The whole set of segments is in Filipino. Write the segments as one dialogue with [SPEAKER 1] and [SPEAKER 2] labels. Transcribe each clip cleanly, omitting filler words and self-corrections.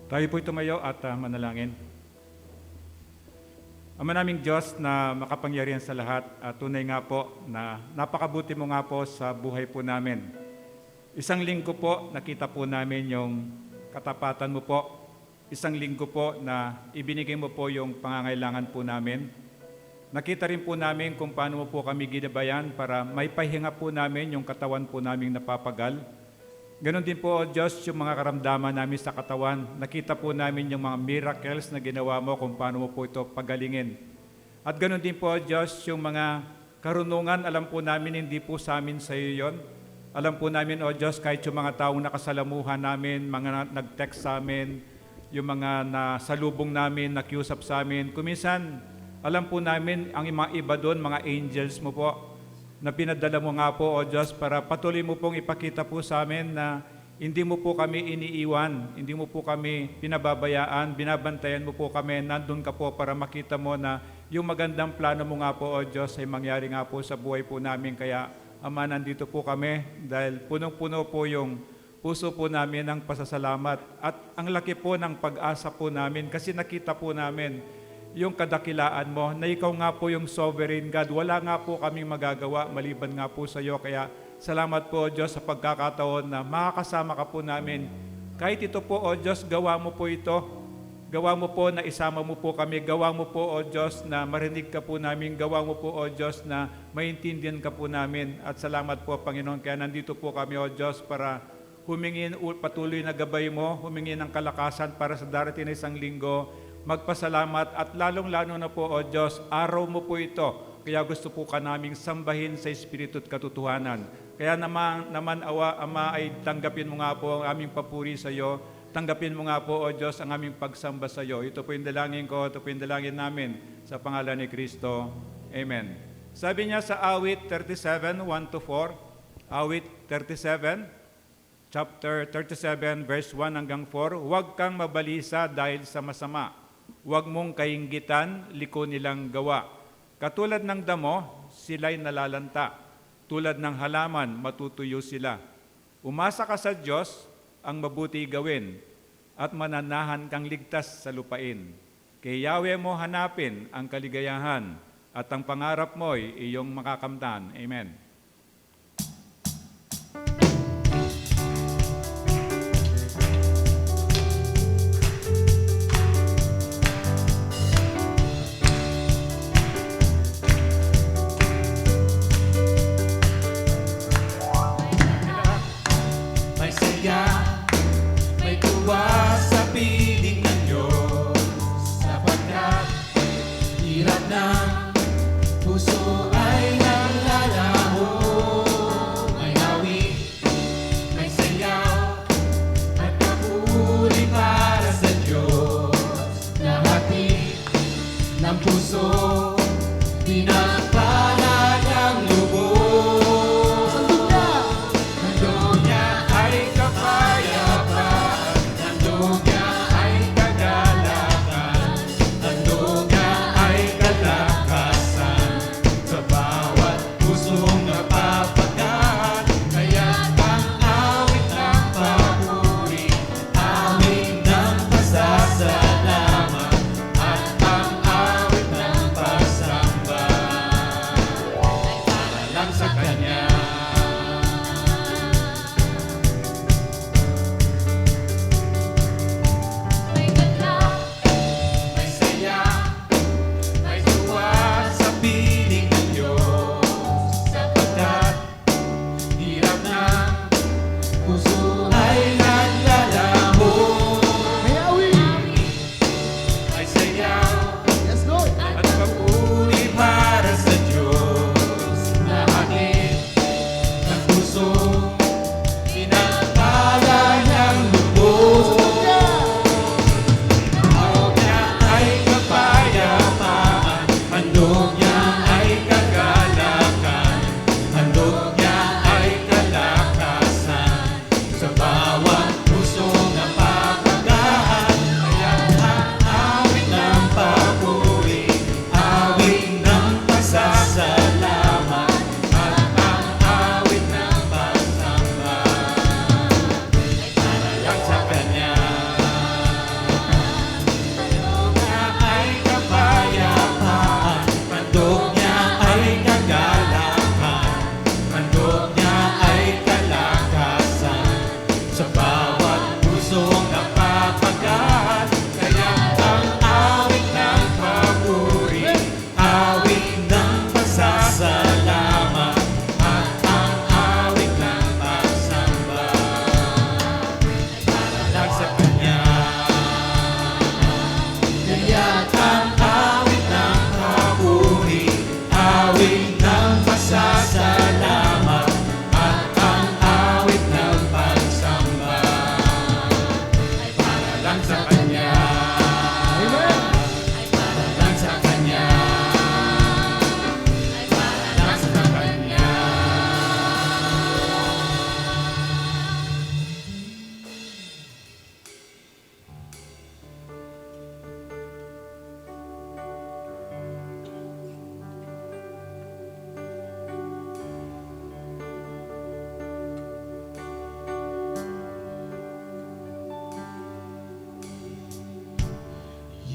[SPEAKER 1] Tayo po'y tumayo at manalangin. Ama naming Diyos na makapangyarihan sa lahat, tunay nga po na napakabuti mo nga po sa buhay po namin. Isang linggo po, nakita po namin yung katapatan mo po. Isang linggo po na ibinigay mo po yung pangangailangan po namin. Nakita rin po namin kung paano mo po kami ginabayan para may pahinga po namin yung katawan po naming napapagal. Ganon din po, O Diyos, yung mga karamdaman namin sa katawan. Nakita po namin yung mga miracles na ginawa mo kung paano mo po ito pagalingin. At ganon din po, O Diyos, yung mga karunungan, alam po namin hindi po sa amin sa iyo yun. Alam po namin, O Diyos, kahit yung mga taong nakasalamuhan namin, mga nag-text sa amin, yung mga nasalubong namin, nakiusap sa amin, kuminsan, alam po namin ang mga iba doon, mga angels mo po, na pinadala mo nga po, O Diyos, para patuloy mo pong ipakita po sa amin na hindi mo po kami iniiwan, hindi mo po kami pinababayaan, binabantayan mo po kami, nandun ka po para makita mo na yung magandang plano mo nga po, O Diyos, ay mangyari nga po sa buhay po namin. Kaya, Ama, nandito po kami dahil punong-puno po yung puso po namin ng pasasalamat at ang laki po ng pag-asa po namin kasi nakita po namin yung kadakilaan mo, na ikaw nga po yung sovereign God. Wala nga po kaming magagawa maliban nga po sa iyo. Kaya salamat po, O Diyos, sa pagkakataon na makakasama ka po namin. Kahit ito po, O Diyos, gawa mo po ito. Gawa mo po na isama mo po kami. Gawa mo po, O Diyos, na marinig ka po namin. Gawa mo po, O Diyos, na maintindihan ka po namin. At salamat po, Panginoon. Kaya nandito po kami, O Diyos, para humingin patuloy na gabay mo, humingin ng kalakasan para sa darating na isang linggo. Magpasalamat at lalong-lalo na po, O Diyos, araw mo po ito. Kaya gusto po ka naming sambahin sa Espiritu at katotohanan. Kaya naman awa, Ama, ay tanggapin mo nga po ang aming papuri sa iyo. Tanggapin mo nga po, O Diyos, ang aming pagsamba sa iyo. Ito po yung dalangin ko, ito po yung dalangin namin sa pangalan ni Kristo. Amen. Sabi niya sa awit 37, 1-4, awit 37, chapter 37, verse 1 hanggang 4, huwag kang mabalisa dahil sa masama. Huwag mong kainggitan, liko nilang gawa. Katulad ng damo, sila'y nalalanta. Tulad ng halaman, matutuyo sila. Umasa ka sa Diyos, ang mabuti gawin, at mananahan kang ligtas sa lupain. Kay Yahweh mo hanapin ang kaligayahan, at ang pangarap mo'y iyong makakamtan. Amen.
[SPEAKER 2] Puso ay nanglalahok.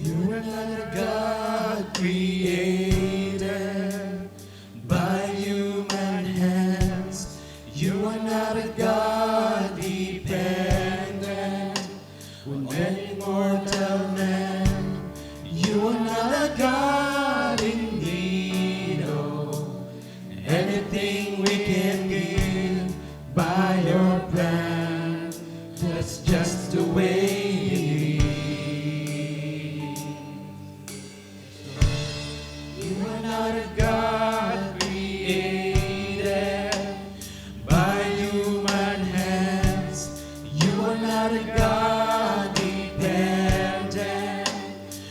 [SPEAKER 2] You are not a God created by human hands. You are not a God dependent on any mortal man. You are not a God in need of anything we can give by your plan. That's just the way it is. You are not a God created by human hands. You are not a God dependent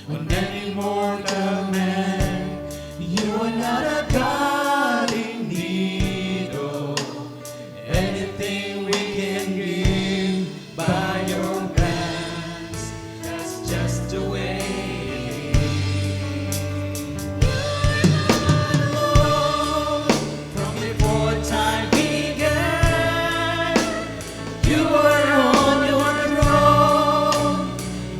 [SPEAKER 2] on any mortal man. You are not a God in need of anything we can give by your plans. That's just the way it is. From before time began, you were on your throne.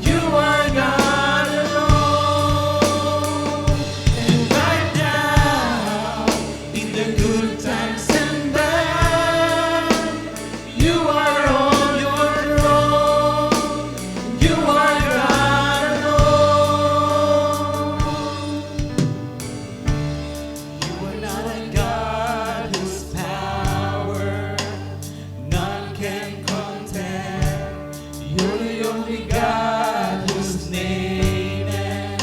[SPEAKER 2] You are God alone. And right now, in the good times and bad, you are on your throne. You are God alone. You are not a God whose power none can contend. You're the only God whose name and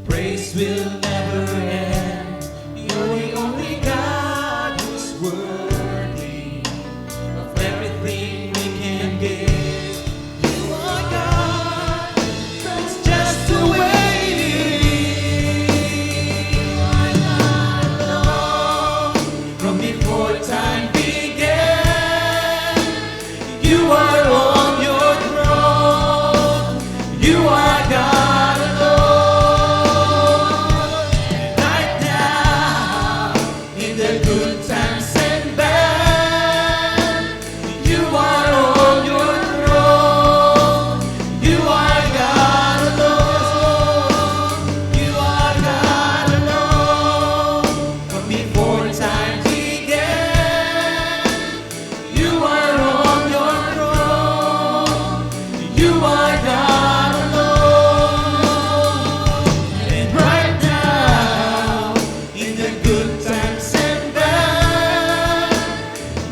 [SPEAKER 2] praise will never end. You're the only God who's worthy of everything we can give. You are God, that's just the way it is. You are God alone. From before time began, you are on your throne. You are God alone. And right now, in the good times and bad, you are on your throne. You are God alone. You are God alone. From before time began, you are on your throne. You are God alone. And right now, in the good times and bad,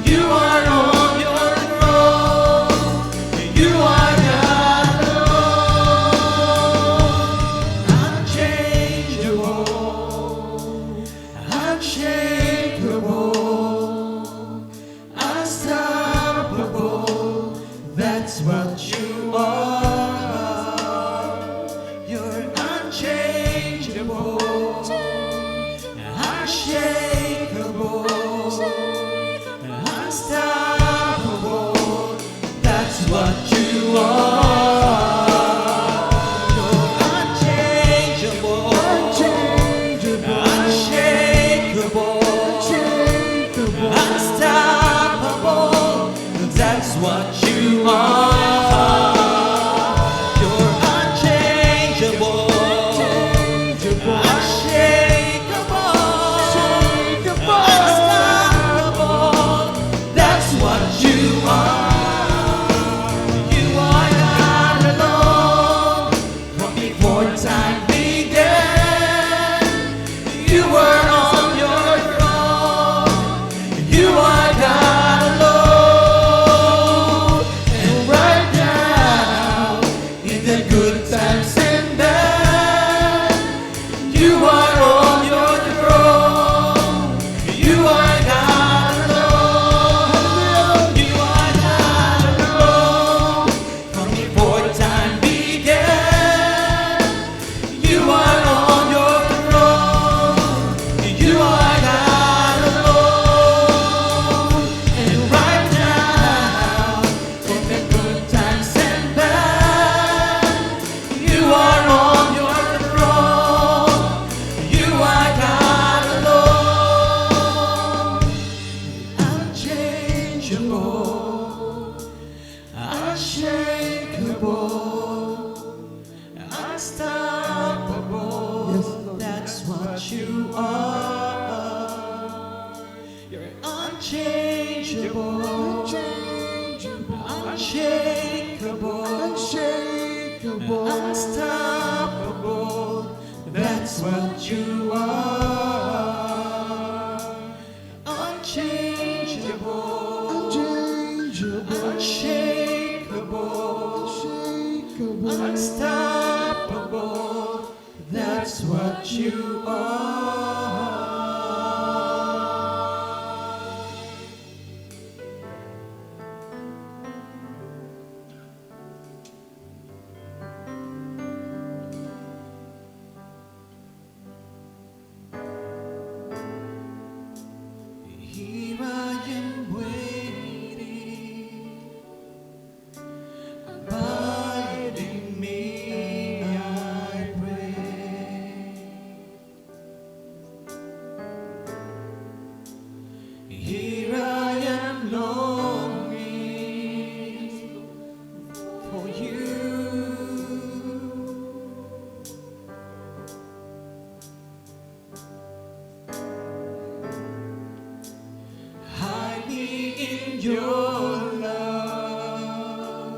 [SPEAKER 2] you are on your throne. You are God alone. Unchangeable, unshakable, unstoppable. That's what you are. You're unchangeable, unshakable, unstoppable. That's what you are. You're unchangeable, unshakable, unstoppable. That's what you are. You're unchangeable, unshakable, unstoppable. That's what you are. You are God alone. From before time began, you were on your throne. You are God alone. And right now, in the good times and bad, you are on your throne. You are God alone. You are God alone. From before time began, you are on your throne. You are God alone. And right now, in the good times and bad, you are on your throne. You are God alone. Unchangeable, unshakable, unstoppable. you are. You're unchangeable, unshakable, unstoppable. That's what you are. Unchangeable, unshakable, unstoppable. That's what you are. Here I am waiting, abiding me, I pray. Here I am longing for you. Hide me in your love.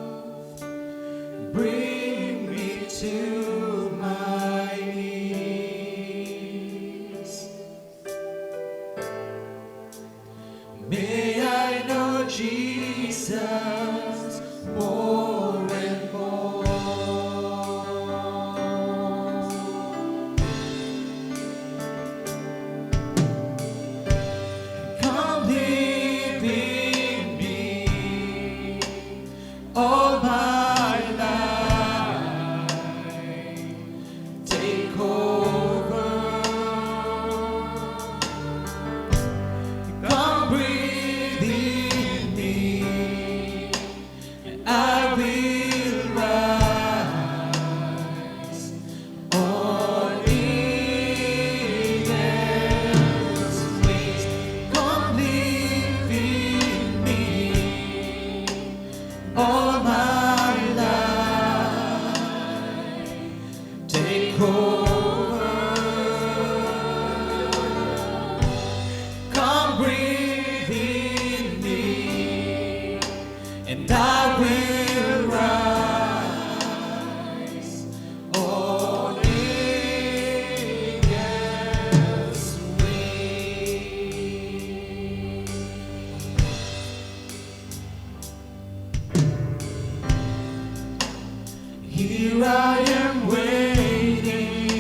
[SPEAKER 2] Bring me to my knees. May I know Jesus more and more. Come live in me all my life. Take over. Come breathe in me, and I will rise on eagle's wings. Come live in me all my life. Take over. Come breathe in me, and I will rise on eagle's wings. Here I am waiting,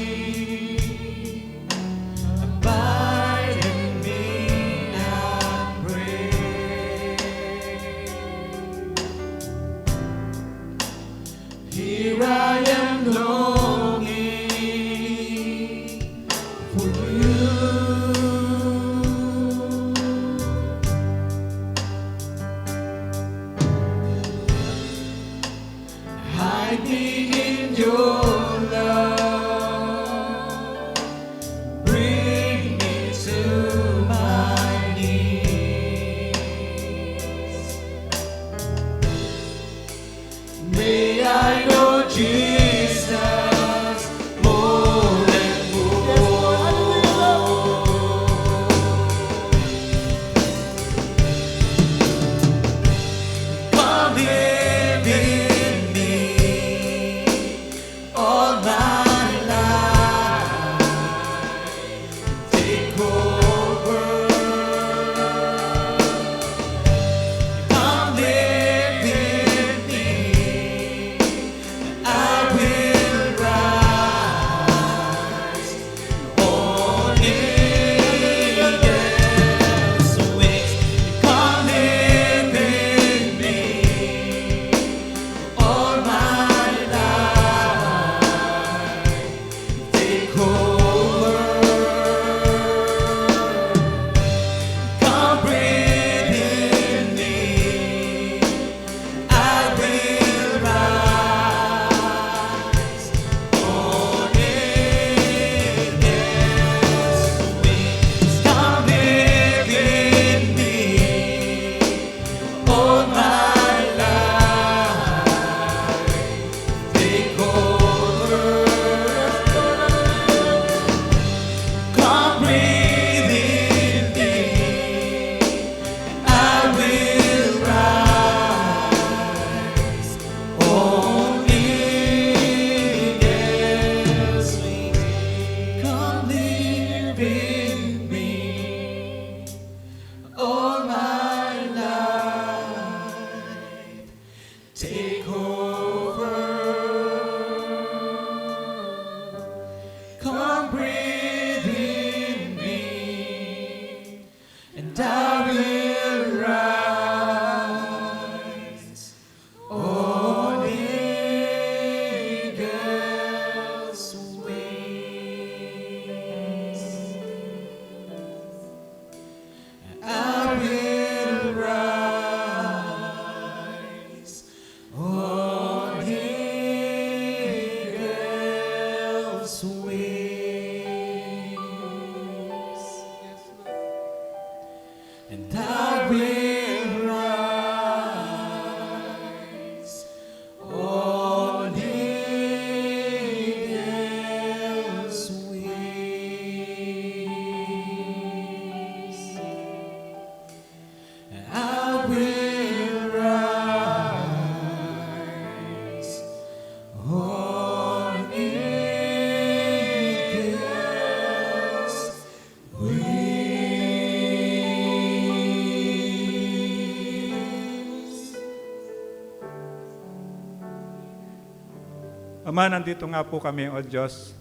[SPEAKER 1] Ama, nandito nga po kami, O Diyos.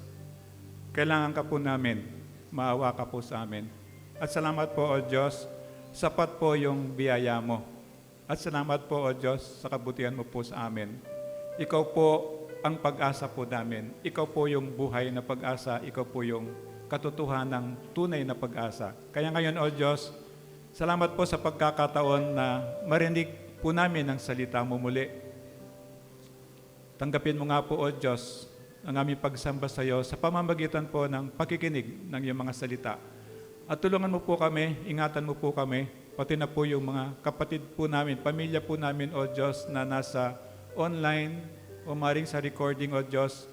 [SPEAKER 1] Kailangan ka po namin. Maawa ka po sa amin. At salamat po, O Diyos, sapat po yung biyaya mo. At salamat po, O Diyos, sa kabutihan mo po sa amin. Ikaw po ang pag-asa po namin. Ikaw po yung buhay na pag-asa. Ikaw po yung katotohanan ng tunay na pag-asa. Kaya ngayon, O Diyos, salamat po sa pagkakataon na marinig po namin ang salita mo muli. Tanggapin mo nga po, O Diyos, ang aming pagsamba sa iyo sa pamamagitan po ng pakikinig ng iyong mga salita. At tulungan mo po kami, ingatan mo po kami, pati na po yung mga kapatid po namin, pamilya po namin, O Diyos, na nasa online o maring sa recording, O Diyos.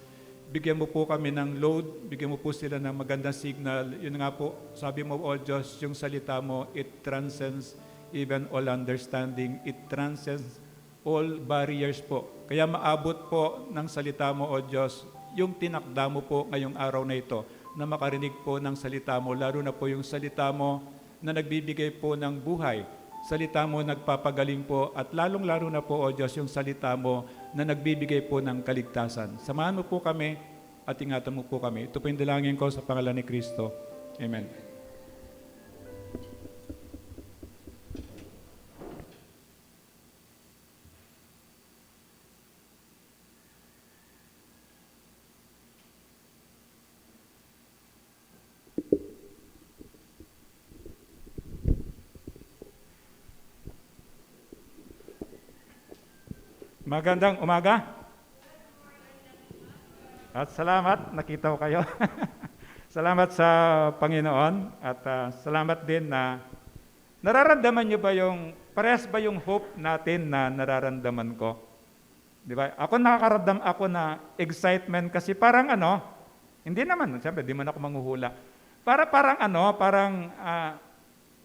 [SPEAKER 1] Bigyan mo po kami ng load, bigyan mo po sila ng magandang signal. Yun nga po, sabi mo, O Diyos, yung salita mo, it transcends even all understanding. It transcends all barriers po. Kaya maabot po ng salita mo, O Diyos, yung tinakda mo po ngayong araw na ito, na makarinig po ng salita mo, lalo na po yung salita mo na nagbibigay po ng buhay. Salita mo nagpapagaling po, at lalong-lalo na po, O Diyos, yung salita mo na nagbibigay po ng kaligtasan. Samahan mo po kami at ingatan mo po kami. Ito po yung dalangin ko sa pangalan ni Kristo. Amen. Magandang umaga. At salamat, nakita ko kayo. Salamat sa Panginoon at salamat din na nararamdaman niyo ba yung, parehas ba yung hope natin na nararamdaman ko? Di ba? Ako nakakaramdam ako na excitement kasi parang hindi naman, siyempre di man ako manghuhula.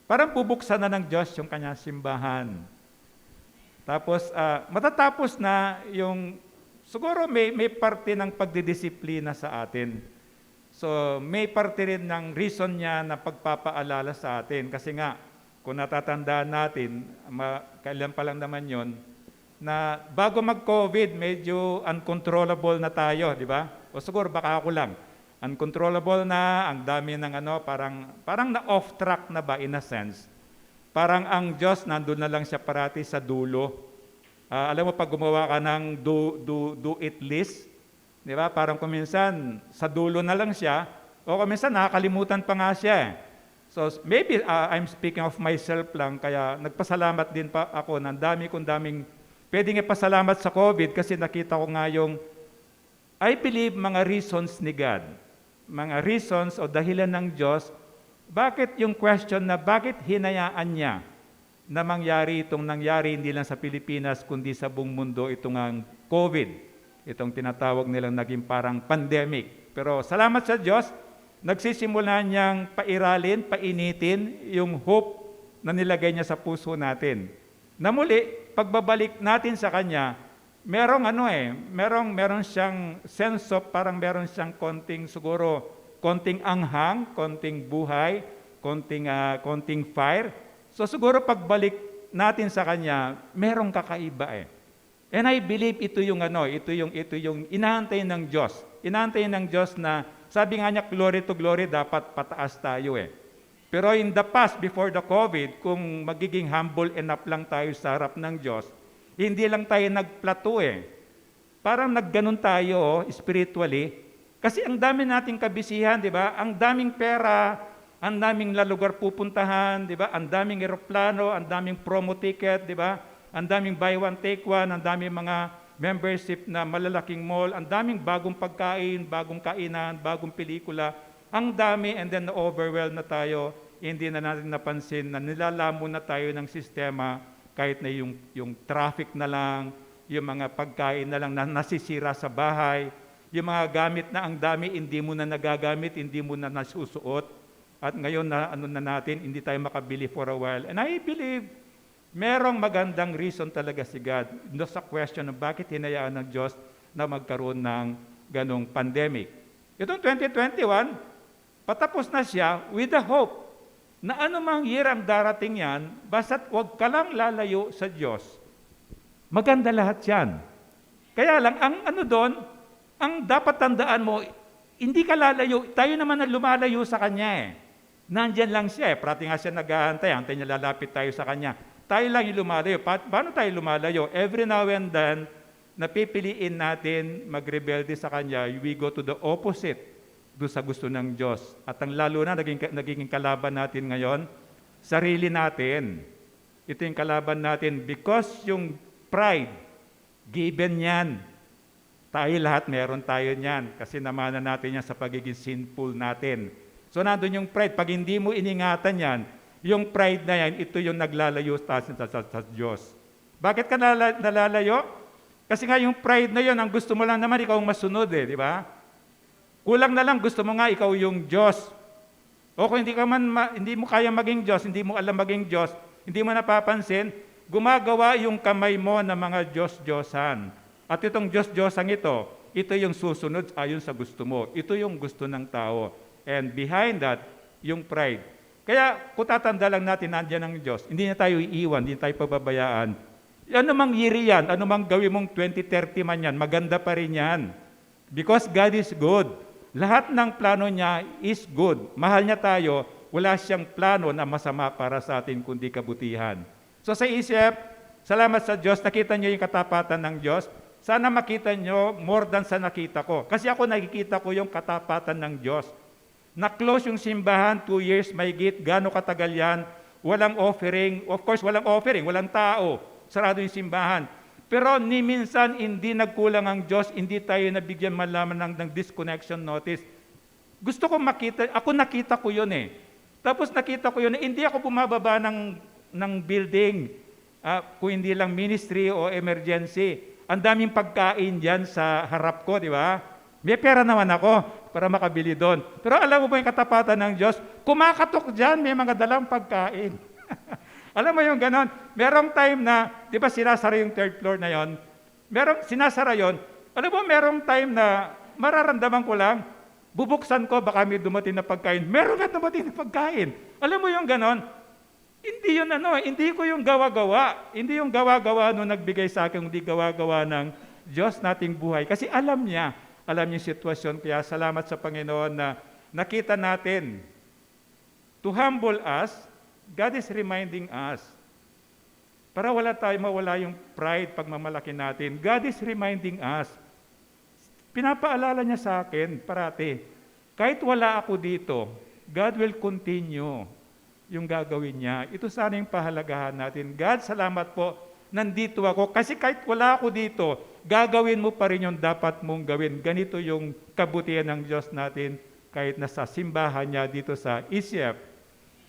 [SPEAKER 1] Parang bubuksan na ng Diyos yung kanya simbahan. Tapos, matatapos na yung, siguro may parte ng pagdidisiplina sa atin. So, may parte rin ng reason niya na pagpapaalala sa atin. Kasi nga, kung natatandaan natin, kailan pa lang naman yon, na bago mag-COVID, medyo uncontrollable na tayo, di ba? O siguro baka ako lang. Uncontrollable na, ang dami ng parang na-off track na ba in a sense. Parang ang Diyos, nandun na lang siya parati sa dulo. Alam mo, pag gumawa ka ng do it list, di ba? Parang kuminsan, sa dulo na lang siya, o kuminsan, nakakalimutan pa nga siya. So, maybe I'm speaking of myself lang, kaya nagpasalamat din pa ako ng daming pwedeng ipasalamat sa COVID kasi nakita ko nga yung, I believe, mga reasons ni God. Mga reasons o dahilan ng Diyos. Bakit yung question na bakit hinayaan niya na mangyari itong nangyari hindi lang sa Pilipinas kundi sa buong mundo itong ang COVID, itong tinatawag nilang naging parang pandemic. Pero salamat sa Diyos, nagsisimula niyang pairalin, painitin yung hope na nilagay niya sa puso natin. Na muli, pagbabalik natin sa Kanya, merong siyang sense of, parang meron siyang konting anghang, konting buhay, konting fire. So siguro pagbalik natin sa Kanya, merong kakaiba eh. And I believe ito yung inaantay ng Diyos. Inaantay ng Diyos na, sabi nga niya, glory to glory, dapat pataas tayo eh. Pero in the past, before the COVID, kung magiging humble enough lang tayo sa harap ng Diyos, hindi lang tayo nagplato eh. Parang nagganon tayo spiritually. Kasi ang dami nating kabisihan, di ba? Ang daming pera, ang daming lugar pupuntahan, di ba? Ang daming eroplano, ang daming promo ticket, di ba? Ang daming buy one, take one, ang daming mga membership na malalaking mall, ang daming bagong pagkain, bagong kainan, bagong pelikula. Ang dami, and then na-overwhelm na tayo, hindi na natin napansin na nilalamon na tayo ng sistema kahit na yung traffic na lang, yung mga pagkain na lang na nasisira sa bahay, yung mga gamit na ang dami, hindi mo na nagagamit, hindi mo na nasusuot. At ngayon na natin, hindi tayo makabili for a while. And I believe, merong magandang reason talaga si God sa question ng bakit hinayaan ng Diyos na magkaroon ng ganong pandemic. Itong 2021, patapos na siya with the hope na anumang year ang darating yan, basta't huwag ka lang lalayo sa Diyos. Maganda lahat yan. Kaya lang, ang Ang dapat tandaan mo, hindi ka lalayo. Tayo naman ang lumalayo sa Kanya eh. Nandyan lang siya eh. Parati nga siya nag-aantay. Antay niya lalapit tayo sa Kanya. Tayo lang yung lumalayo. Paano tayo lumalayo? Every now and then, napipiliin natin magrebelde sa Kanya, we go to the opposite do sa gusto ng Diyos. At ang lalo na naging kalaban natin ngayon, sarili natin. Ito yung kalaban natin because yung pride, given yan. Tayo lahat, meron tayo niyan kasi namana natin yan sa pagiging sinful natin. So nandun yung pride. Pag hindi mo iningatan yan, yung pride na yan, ito yung naglalayo sa Diyos. Bakit ka nalalayo? Kasi nga yung pride na yun, ang gusto mo lang naman, ikaw ang masunod eh, di ba? Kulang na lang, gusto mo nga, ikaw yung Diyos. O kung hindi mo kaya maging Diyos, hindi mo alam maging Diyos, hindi mo napapansin, gumagawa yung kamay mo ng mga Diyos-Diyosan. At itong Diyos-Diyosang ito yung susunod ayon sa gusto mo. Ito yung gusto ng tao. And behind that, yung pride. Kaya kung tatanda lang natin, nandiyan ang Diyos, hindi na tayo iiwan, hindi na tayo pababayaan. Ano mang yiri yan, ano mang gawin mong 20-30 man yan, maganda pa rin yan. Because God is good. Lahat ng plano niya is good. Mahal niya tayo, wala siyang plano na masama para sa atin kundi kabutihan. So sa isip, salamat sa Diyos, nakita niyo yung katapatan ng Diyos. Sana makita niyo more than sa nakita ko. Kasi ako nakikita ko yung katapatan ng Diyos. Na-close yung simbahan, 2 years, may gate, gaano katagal yan, walang offering. Of course, walang offering, walang tao. Sarado yung simbahan. Pero ni minsan, hindi nagkulang ang Diyos, hindi tayo nabigyan malaman ng disconnection notice. Gusto ko makita, ako nakita ko yun eh. Tapos nakita ko yun, hindi ako bumababa ng building, kung hindi lang ministry o emergency. Ang daming pagkain dyan sa harap ko, di ba? May pera naman ako para makabili doon. Pero alam mo ba yung katapatan ng Diyos? Kumakatok dyan, may mga dalang pagkain. Alam mo yung ganon? Merong time na, di ba sinasara yung 3rd floor na yon? Sinasara yon. Alam mo, merong time na mararamdaman ko lang, bubuksan ko, baka may dumating na pagkain. Meron nga dumating na pagkain. Alam mo yung ganon? Hindi yun hindi ko yung gawa-gawa. Hindi yung gawa-gawa nung nagbigay sa akin, hindi gawa-gawa ng Diyos nating buhay. Kasi alam niya yung sitwasyon. Kaya salamat sa Panginoon na nakita natin. To humble us, God is reminding us. Para mawala yung pride pagmamalaki natin. God is reminding us. Pinapaalala niya sa akin parati, kahit wala ako dito, God will continue yung gagawin niya. Ito sana yung pahalagahan natin. God, salamat po, nandito ako. Kasi kahit wala ako dito, gagawin mo pa rin yung dapat mong gawin. Ganito yung kabutihan ng Diyos natin kahit nasa simbahan niya dito sa ICF.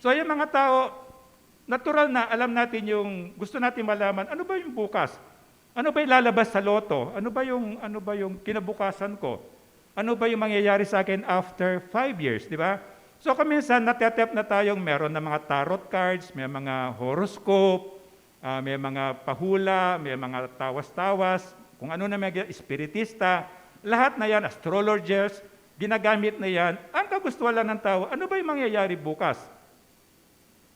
[SPEAKER 1] So yung mga tao, natural na alam natin yung gusto natin malaman, ano ba yung bukas? Ano ba yung lalabas sa loto? Ano ba yung kinabukasan ko? Ano ba yung mangyayari sa akin after 5 years, di ba? So kaminsan natetep na tayong meron na mga tarot cards, may mga horoscope, may mga pahula, may mga tawas-tawas, kung ano na mga espiritista, lahat na yan, astrologers, ginagamit na yan. Ang kagustuhan lang ng tao, ano ba yung mangyayari bukas?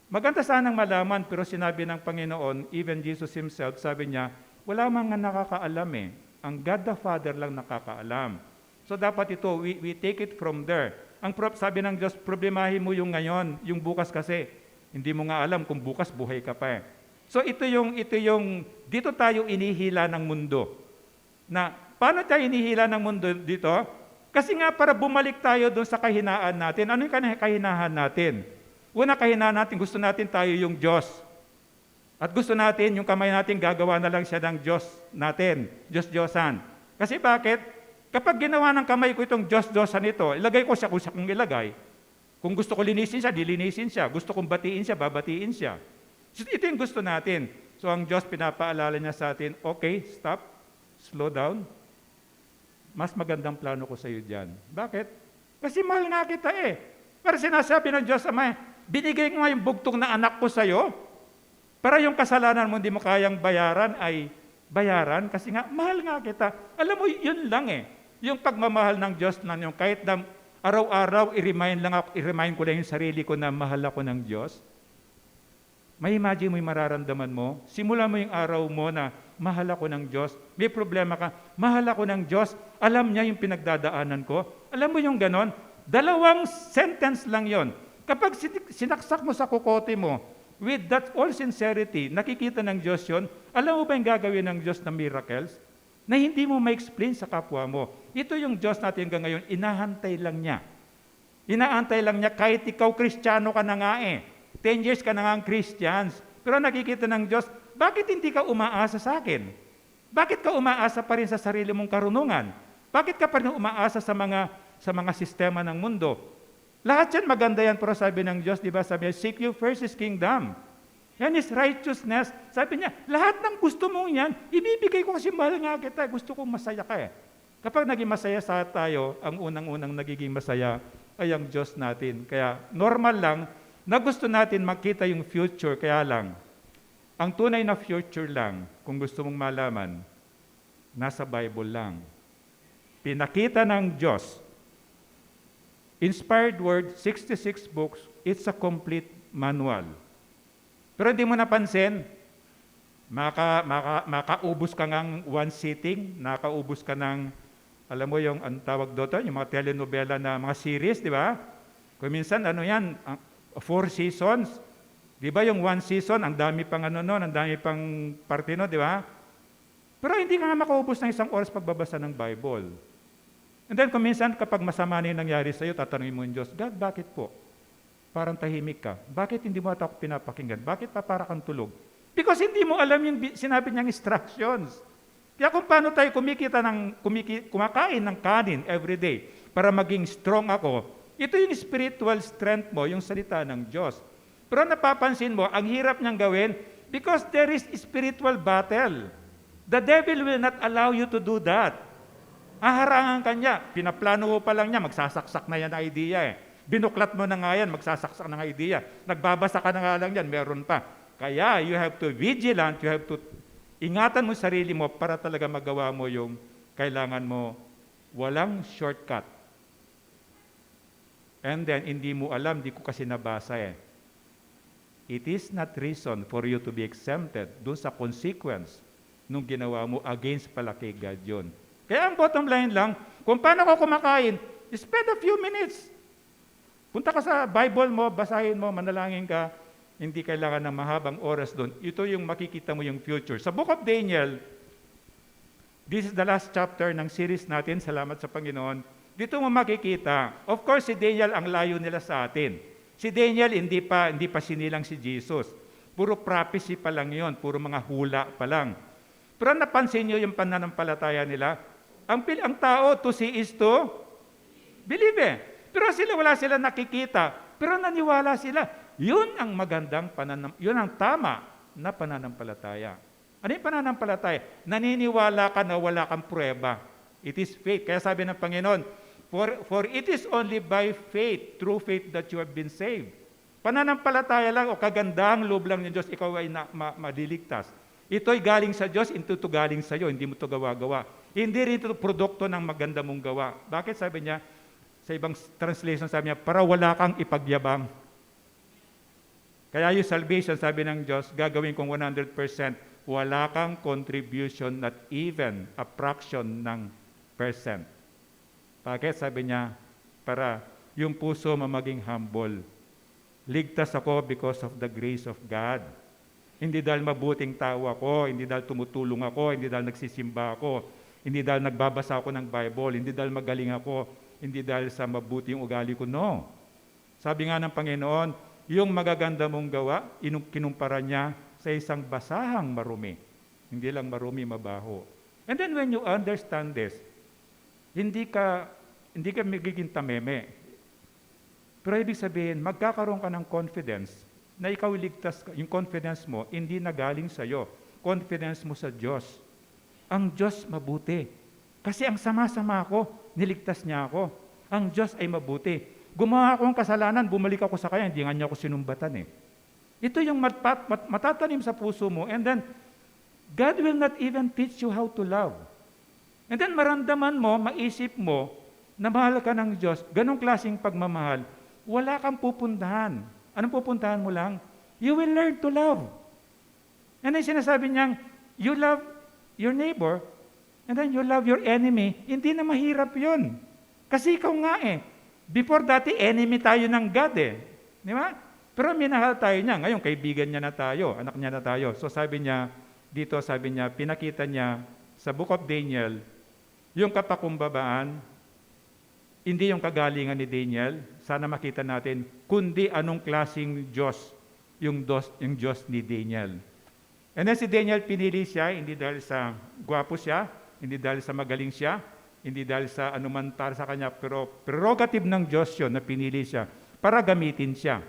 [SPEAKER 1] Maganda sanang malaman, pero sinabi ng Panginoon, even Jesus Himself, sabi niya, wala mga nakakaalam eh. Ang God the Father lang nakakaalam. So dapat ito, we take it from there. Sabi ng Diyos, problemahin mo yung ngayon, yung bukas kasi. Hindi mo nga alam kung bukas buhay ka pa eh. So ito yung, dito tayo inihila ng mundo. Na, paano tayo inihila ng mundo dito? Kasi nga para bumalik tayo doon sa kahinaan natin. Ano yung kahinaan natin? Una kahinaan natin, gusto natin tayo yung Diyos. At gusto natin, yung kamay natin, gagawa na lang siya ng Diyos natin, Diyos-Diyosan. Kasi bakit? Kapag ginawa ng kamay ko itong Diyos-Diyosan ito, ilagay ko siya kung siya kong ilagay. Kung gusto ko linisin siya, dilinisin siya. Gusto kong batiin siya, babatiin siya. So, ito yung gusto natin. So ang Diyos pinapaalala niya sa atin, okay, stop, slow down. Mas magandang plano ko sa iyo dyan. Bakit? Kasi mahal nga kita eh. Pero sinasabi ng Diyos Ama, binigay ko nga yung bugtong na anak ko sa iyo. Para yung kasalanan mo hindi mo kayang bayaran ay bayaran kasi nga mahal nga kita. Alam mo, yun lang eh. Yung pagmamahal ng Diyos na yung kahit na araw-araw i-remind ko lang yung sarili ko na mahal ako ng Diyos. May imagine mo yung mararamdaman mo. Simula mo yung araw mo na mahal ako ng Diyos. May problema ka, mahal ako ng Diyos. Alam niya yung pinagdadaanan ko. Alam mo yung ganon? 2 sentence lang yon. Kapag sinaksak mo sa kukote mo, with that all sincerity, nakikita ng Diyos yon. Alam mo ba yung gagawin ng Diyos na miracles? Na hindi mo ma-explain sa kapwa mo. Ito yung Diyos natin hanggang ngayon, inahantay lang niya. Inaantay lang niya kahit ikaw Kristiyano ka na nga 10 years ka na nga ang Christians. Pero nakikita ng Diyos, bakit hindi ka umaasa sa akin? Bakit ka umaasa pa rin sa sarili mong karunungan? Bakit ka pa rin umaasa sa mga sistema ng mundo? Lahat yan maganda yan, pero sabi ng Diyos, di ba, sabi niya, seek you first His kingdom. Yan is righteousness. Sabi niya, lahat ng gusto mong yan, ibibigay ko kasi mahal nga kita. Gusto kong masaya ka Kapag naging masaya sa tayo, ang unang-unang nagiging masaya ay ang Diyos natin. Kaya normal lang na gusto natin makita yung future, kaya lang, ang tunay na future lang, kung gusto mong malaman, nasa Bible lang. Pinakita ng Diyos. Inspired Word, 66 books, it's a complete manual. Pero hindi mo napansin, makaubos ka ng one sitting, nakaubos ka ng, alam mo yung, ang tawag doon, yung mga telenovela na mga series, di ba? Kung minsan, 4 seasons. Di ba yung 1 season, ang dami pang ang dami pang parte di ba? Pero hindi ka nga makaubos ng 1 oras pagbabasa ng Bible. And then kung minsan, kapag masama na yung nangyari sa'yo, tatanungin mo yung Diyos, God, bakit po? Parang tahimik ka. Bakit hindi mo ata ako pinapakinggan? Bakit pa para kang tulog? Because hindi mo alam yung sinabi niyang instructions. Kaya kung paano tayo kumakain ng kanin every day para maging strong ako, ito yung spiritual strength mo, yung salita ng Diyos. Pero napapansin mo, ang hirap niyang gawin because there is spiritual battle. The devil will not allow you to do that. Aharangan ka niya. Pinaplano mo pa lang niya, magsasaksak na yan na idea Binuklat mo na nga yan, magsasaksak na nga idea. Nagbabasa ka na nga lang yan, meron pa. Kaya you have to vigilant, you have to ingatan mo sarili mo para talaga magawa mo yung kailangan mo. Walang shortcut. And then, hindi mo alam, di ko kasi nabasa It is not reason for you to be exempted doon sa consequence nung ginawa mo against pala kay God yun. Kaya ang bottom line lang, kung paano ko kumakain, spend a few minutes. Punta ka sa Bible mo, basahin mo, manalangin ka, hindi kailangan ng mahabang oras doon. Ito yung makikita mo yung future. Sa Book of Daniel, this is the last chapter ng series natin, salamat sa Panginoon. Dito mo makikita, of course si Daniel ang layo nila sa atin. Si Daniel hindi pa sinilang si Jesus. Puro prophecy pa lang yon, puro mga hula pa lang. Pero napansin niyo yung pananampalataya nila? Ang tao, to see is to believe Pero wala sila nakikita. Pero naniwala sila. Yun ang magandang yun ang tama na pananampalataya. Ano yung pananampalataya? Naniniwala ka na wala kang pruweba. It is faith. Kaya sabi ng Panginoon, For it is only by faith, through faith that you have been saved. Pananampalataya lang o kagandahang loob lang ng Diyos, ikaw ay madiligtas. Ito'y galing sa Diyos, ito galing sa iyo, hindi mo ito gawa-gawa. Hindi rin ito produkto ng maganda mong gawa. Bakit sabi niya, sa ibang translation sabi niya, para wala kang ipagyabang. Kaya yung salvation, sabi ng Diyos, gagawin kong 100%, wala kang contribution, not even a fraction ng percent. Bakit? Sabi niya, para yung puso mo maging humble. Ligtas ako because of the grace of God. Hindi dahil mabuting tao ako, hindi dahil tumutulong ako, hindi dahil nagsisimba ako, hindi dahil nagbabasa ako ng Bible, hindi dahil magaling ako, hindi dahil sa mabuti yung ugali ko. No. Sabi nga ng Panginoon, yung magaganda mong gawa, kinumpara niya sa isang basahang marumi. Hindi lang marumi, mabaho. And then when you understand this, hindi ka magiging tameme. Pero ibig sabihin, magkakaroon ka ng confidence na ikaw ligtas ka. Yung confidence mo, hindi na galing sa'yo. Confidence mo sa Diyos. Ang Diyos mabuti. Kasi ang sama-sama ko, niligtas niya ako. Ang Diyos ay mabuti. Gumawa akong kasalanan, bumalik ako sa Kanya, hindi nga niya ako sinumbatan Ito yung matatanim sa puso mo, and then, God will not even teach you how to love. And then maramdaman mo, maisip mo, na mahal ka ng Diyos, ganong klaseng pagmamahal, wala kang pupuntahan. Anong pupuntahan mo lang? you will learn to love. And then sinasabi niyang, you love your neighbor, and then you love your enemy. Hindi na mahirap yun. Kasi ikaw nga eh. Before dati, enemy tayo ng God eh. Di ba? Pero minahal tayo niya. Ngayon, kaibigan niya na tayo, anak niya na tayo. So sabi niya, pinakita niya sa Book of Daniel, yung kapakumbabaan, hindi yung kagalingan ni Daniel, sana makita natin, kundi anong klaseng Diyos yung Diyos ni Daniel. And then si Daniel, pinili siya, hindi dahil sa gwapo siya, hindi dahil sa magaling siya, hindi dahil sa anuman para sa kanya, pero prerogative ng Diyos yun na pinili siya para gamitin siya.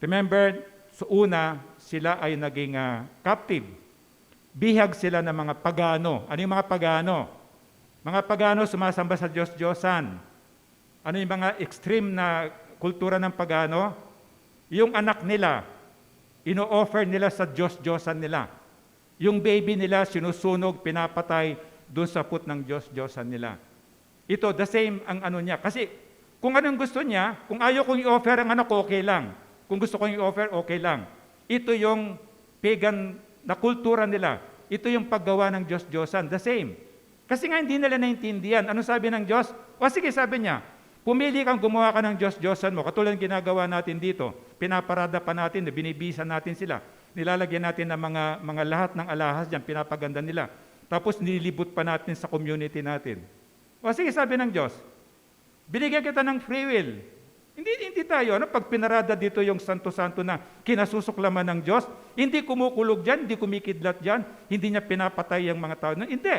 [SPEAKER 1] Remember, sa una, sila ay naging captive. Bihag sila ng mga pagano. Ano yung mga pagano? Mga pagano sumasamba sa Diyos-Diyosan. Ano yung mga extreme na kultura ng pagano? Yung anak nila, ino-offer nila sa Diyos-Diyosan nila. Yung baby nila, sinusunog, pinapatay doon sa put ng Diyos-Diyosan nila. Ito, the same ang ano niya. Kasi kung anong gusto niya, kung ayaw kong i-offer ang anak ko, okay lang. Kung gusto kong i-offer, okay lang. Ito yung pagan na kultura nila. Ito yung paggawa ng Diyos-Diyosan. The same. Kasi nga hindi nila naintindihan. Ano sabi ng Diyos? O sige, sabi niya, pumili kang gumawa ka ng Diyos-Diyosan mo. Katulad ng ginagawa natin dito. Pinaparada pa natin, binibisa natin sila. Nilalagyan natin ng mga lahat ng alahas dyan, pinapaganda nila. Tapos nililibot pa natin sa community natin. O sige, sabi ng Diyos, binigyan kita ng free will. Hindi tayo, pag pinarada dito yung santo-santo na kinasusuklaman ng Diyos, hindi kumukulog dyan, hindi kumikidlat dyan, hindi niya pinapatay ang mga tao. No, hindi.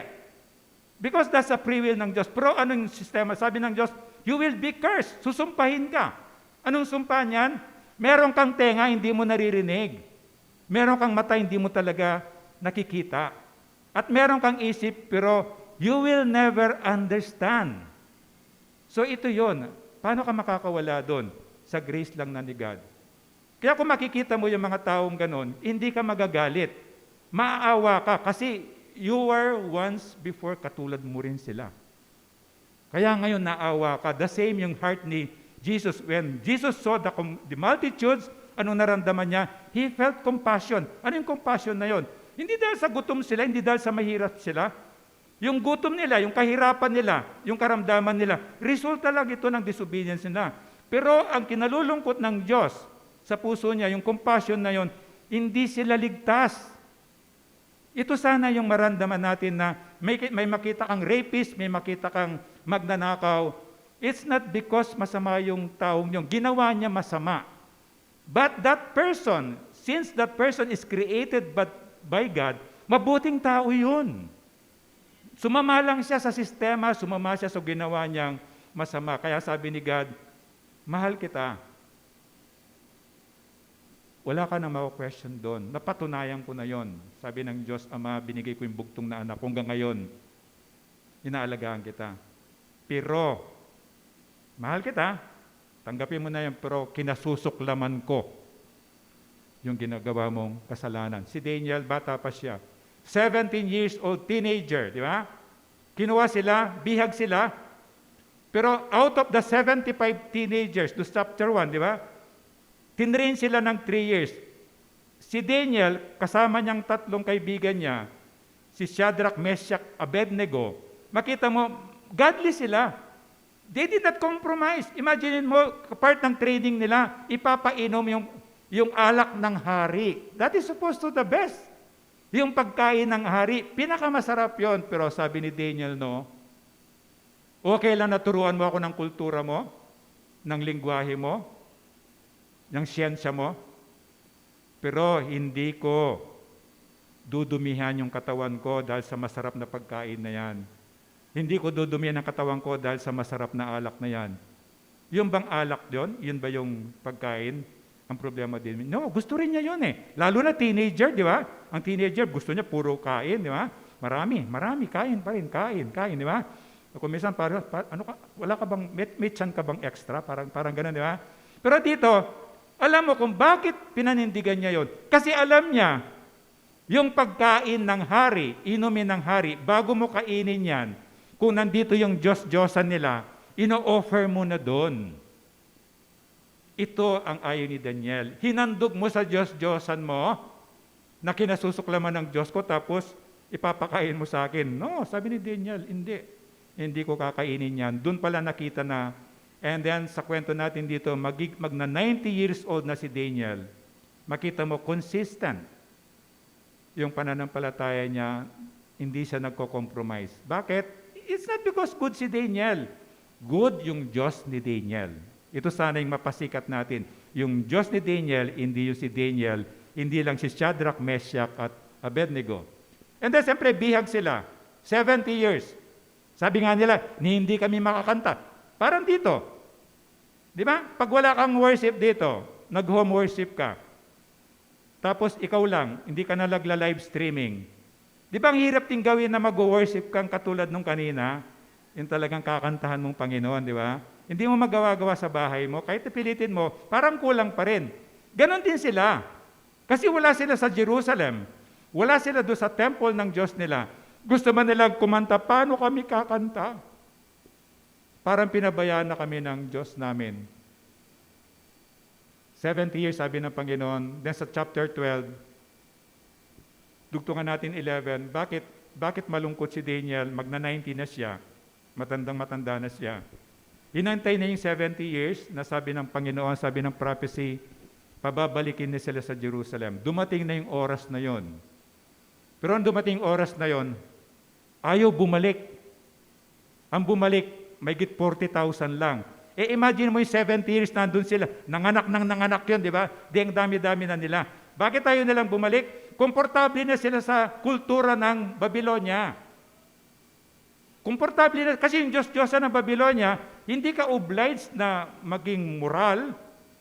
[SPEAKER 1] Because that's a free will ng Diyos. Pero anong sistema? Sabi ng Diyos, you will be cursed. Susumpahin ka. Anong sumpa niyan? Meron kang tenga, hindi mo naririnig. Meron kang mata, hindi mo talaga nakikita. At meron kang isip, pero you will never understand. So ito yon. Paano ka makakawala doon? Sa grace lang na ni God. Kaya kung makikita mo yung mga taong ganon, hindi ka magagalit. Maaawa ka kasi you were once before katulad mo rin sila. Kaya ngayon naawa ka. The same yung heart ni Jesus. When Jesus saw the multitudes, anong naramdaman niya? He felt compassion. Ano yung compassion na yon? Hindi dahil sa gutom sila, hindi dahil sa mahirap sila. Yung gutom nila, yung kahirapan nila, yung karamdaman nila, resulta lang ito ng disobedience nila. Pero ang kinalulungkot ng Diyos sa puso niya, yung compassion na yon, hindi sila ligtas. Ito sana yung maramdaman natin na may makita kang rapist, may makita kang magnanakaw. It's not because masama yung taong yung ginawa niya masama. But that person, since that person is created by God, mabuting tao yun. Sumama lang siya sa sistema, sumama siya sa ginawa niyang masama. Kaya sabi ni God, mahal kita. Wala ka na ma-question doon. Napatunayan ko na yon. Sabi ng Diyos, Ama, binigay ko yung bugtong na anak. Hanggang ngayon, inaalagaan kita. Pero, mahal kita. Tanggapin mo na yan, pero kinasusuklaman ko yung ginagawa mong kasalanan. Si Daniel, bata pa siya. 17 years old teenager, di ba? Kinuha sila, bihag sila. Pero out of the 75 teenagers, to chapter 1, di ba? Tinrain sila ng 3 years. Si Daniel, kasama niyang 3 kaibigan niya, si Shadrach, Meshach, Abednego, makita mo, godly sila. They did not compromise. Imagine mo, part ng training nila, ipapainom yung alak ng hari. That is supposed to the best. Yung pagkain ng hari, pinakamasarap yon. Pero sabi ni Daniel, no, okay lang naturuan mo ako ng kultura mo, ng lingwahe mo, ng siyensya mo, pero hindi ko dudumihan yung katawan ko dahil sa masarap na pagkain na yan. Hindi ko dudumihan ang katawan ko dahil sa masarap na alak na yan. Yung bang alak yon? Yun ba yung pagkain? Ang problema din. No, gusto rin niya yun eh. Lalo na teenager, di ba? Ang teenager, gusto niya puro kain, di ba? Marami, kain pa rin, kain, di ba? Kung minsan, wala ka bang, may tiyan ka bang extra? Parang ganun, di ba? Pero dito, alam mo kung bakit pinanindigan niya yon? Kasi alam niya, yung pagkain ng hari, inumin ng hari, bago mo kainin yan, kung nandito yung Diyos-Diyosan nila, ino-offer mo na doon. Ito ang ayaw ni Daniel. Hinandog mo sa Diyos-Diyosan mo na kinasusuklaman ng Diyos ko tapos ipapakain mo sa akin. No, sabi ni Daniel, hindi. Hindi ko kakainin yan. Doon pala nakita na, and then sa kwento natin dito, magna 90 years old na si Daniel, makita mo consistent yung pananampalataya niya, hindi siya nagko-compromise. Bakit? It's not because good si Daniel. Good yung Diyos ni Daniel. Ito sana yung mapasikat natin. Yung Diyos ni Daniel, hindi yung si Daniel, hindi lang si Shadrach, Meshach, at Abednego. And then, siyempre, bihag sila. 70 years. Sabi nga nila, hindi kami makakanta. Parang dito. Di ba? Pag wala kang worship dito, nag-home worship ka. Tapos ikaw lang, hindi ka na nagla-live streaming. Di ba ang hirap ting gawin na mag-worship kang katulad nung kanina? Yung talagang kakantahan mong Panginoon, di ba? Hindi mo magawa-gawa sa bahay mo, kahit pilitin mo, parang kulang pa rin. Ganon din sila. Kasi wala sila sa Jerusalem. Wala sila doon sa temple ng Diyos nila. Gusto man nilang kumanta, paano kami kakanta? Parang pinabayaan na kami ng Diyos namin. 70 years, sabi ng Panginoon. Then sa chapter 12, dugtungan natin 11, bakit malungkot si Daniel? Magna-90 na siya. Matandang-matanda na siya. Hinantay na yung 70 years na sabi ng Panginoon, sabi ng prophecy, pababalikin na sila sa Jerusalem. Dumating na yung oras na yon. Pero ang dumating oras na yon, ayaw bumalik. Ang bumalik, may 40,000 lang. Imagine mo yung 70 years nandun sila. Nanganak yun, di ba? Di ang dami-dami na nila. Bakit tayo nilang bumalik? Komportable na sila sa kultura ng Babylonia. Komportable na, kasi yung Diyos-Diyosan ng Babylonia, hindi ka obliged na maging moral.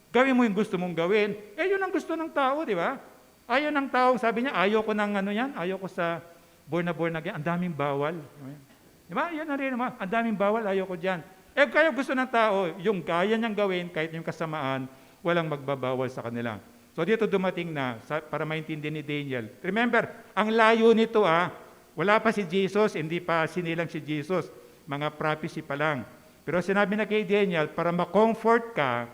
[SPEAKER 1] Gawin mo yung gusto mong gawin. Yun ang gusto ng tao, di ba? Ayaw ng tao, sabi niya, ayaw ko ng yan, ayaw ko sa born na yan, ang daming bawal. Di ba? Yan na rin naman, ang daming bawal, ayaw ko dyan. Kaya gusto ng tao, yung kaya niyang gawin, kahit yung kasamaan, walang magbabawal sa kanila. So dito dumating na, para maintindihan ni Daniel. Remember, ang layo nito wala pa si Jesus, hindi pa sinilang si Jesus. Mga prophecy pa lang. Pero sinabi na kay Daniel, para ma-comfort ka,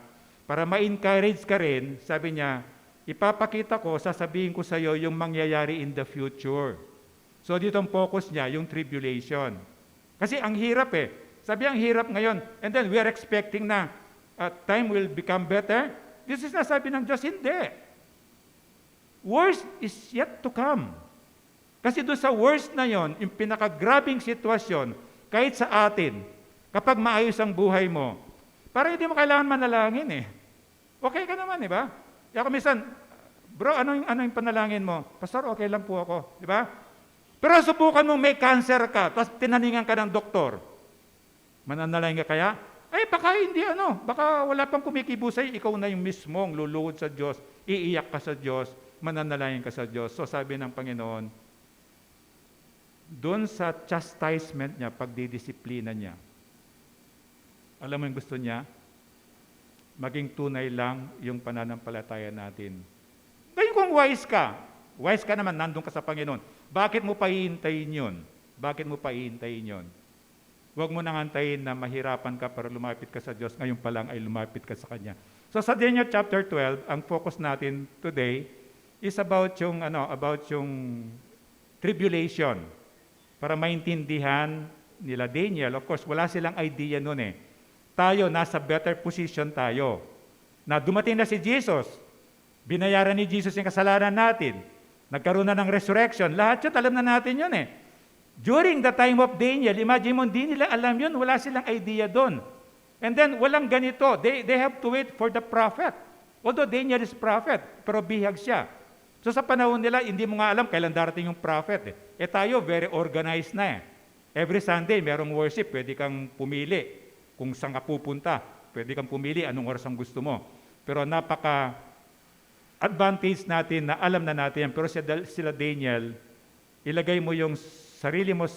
[SPEAKER 1] para ma-encourage ka rin, sabi niya, ipapakita ko, sasabihin ko sa iyo yung mangyayari in the future. So dito ang focus niya, yung tribulation. Kasi ang hirap Sabi ang hirap ngayon. And then we are expecting na time will become better. This is na sabi ng Diyos, hindi. Worse is yet to come. Kasi doon sa worst na yon, yung pinakagrabing sitwasyon, kahit sa atin, kapag maayos ang buhay mo, parang hindi mo kailangan manalangin Okay ka naman, di ba? Kaya kung minsan, bro, ano yung panalangin mo? Pastor, okay lang po ako, di ba? Pero subukan mo may cancer ka, tapos tinaningan ka ng doktor. Mananalangin ka kaya? Baka hindi baka wala pang kumikibo sa'yo, ikaw na yung mismong luluhod sa Diyos, iiyak ka sa Diyos, mananalangin ka sa Diyos. So sabi ng Panginoon, doon sa chastisement niya, pagdidisiplina niya, alam mo yung gusto niya? Maging tunay lang yung pananampalataya natin. Ngayon kung wise ka naman, nandun ka sa Panginoon, bakit mo pa hihintayin yun? Bakit mo pa hihintayin yun? Huwag mo nang antayin na mahirapan ka para lumapit ka sa Diyos, ngayon pa lang ay lumapit ka sa Kanya. So sa Daniel chapter 12, ang focus natin today is about yung tribulation. Para maintindihan nila Daniel, of course, wala silang idea noon Tayo, nasa better position tayo. Na dumating na si Jesus, binayaran ni Jesus yung kasalanan natin, nagkaroon na ng resurrection, lahat yun, alam na natin yun During the time of Daniel, imagine mo, hindi nila alam yun, wala silang idea doon. And then, walang ganito, they have to wait for the prophet. Although Daniel is prophet, pero bihag siya. So sa panahon nila, hindi mo nga alam kailan darating yung prophet tayo, very organized na Every Sunday, merong worship, pwede kang pumili kung saan ka pupunta. Pwede kang pumili anong oras ang gusto mo. Pero napaka-advantage natin na alam na natin yan. Pero sila Daniel, ilagay mo yung sarili mo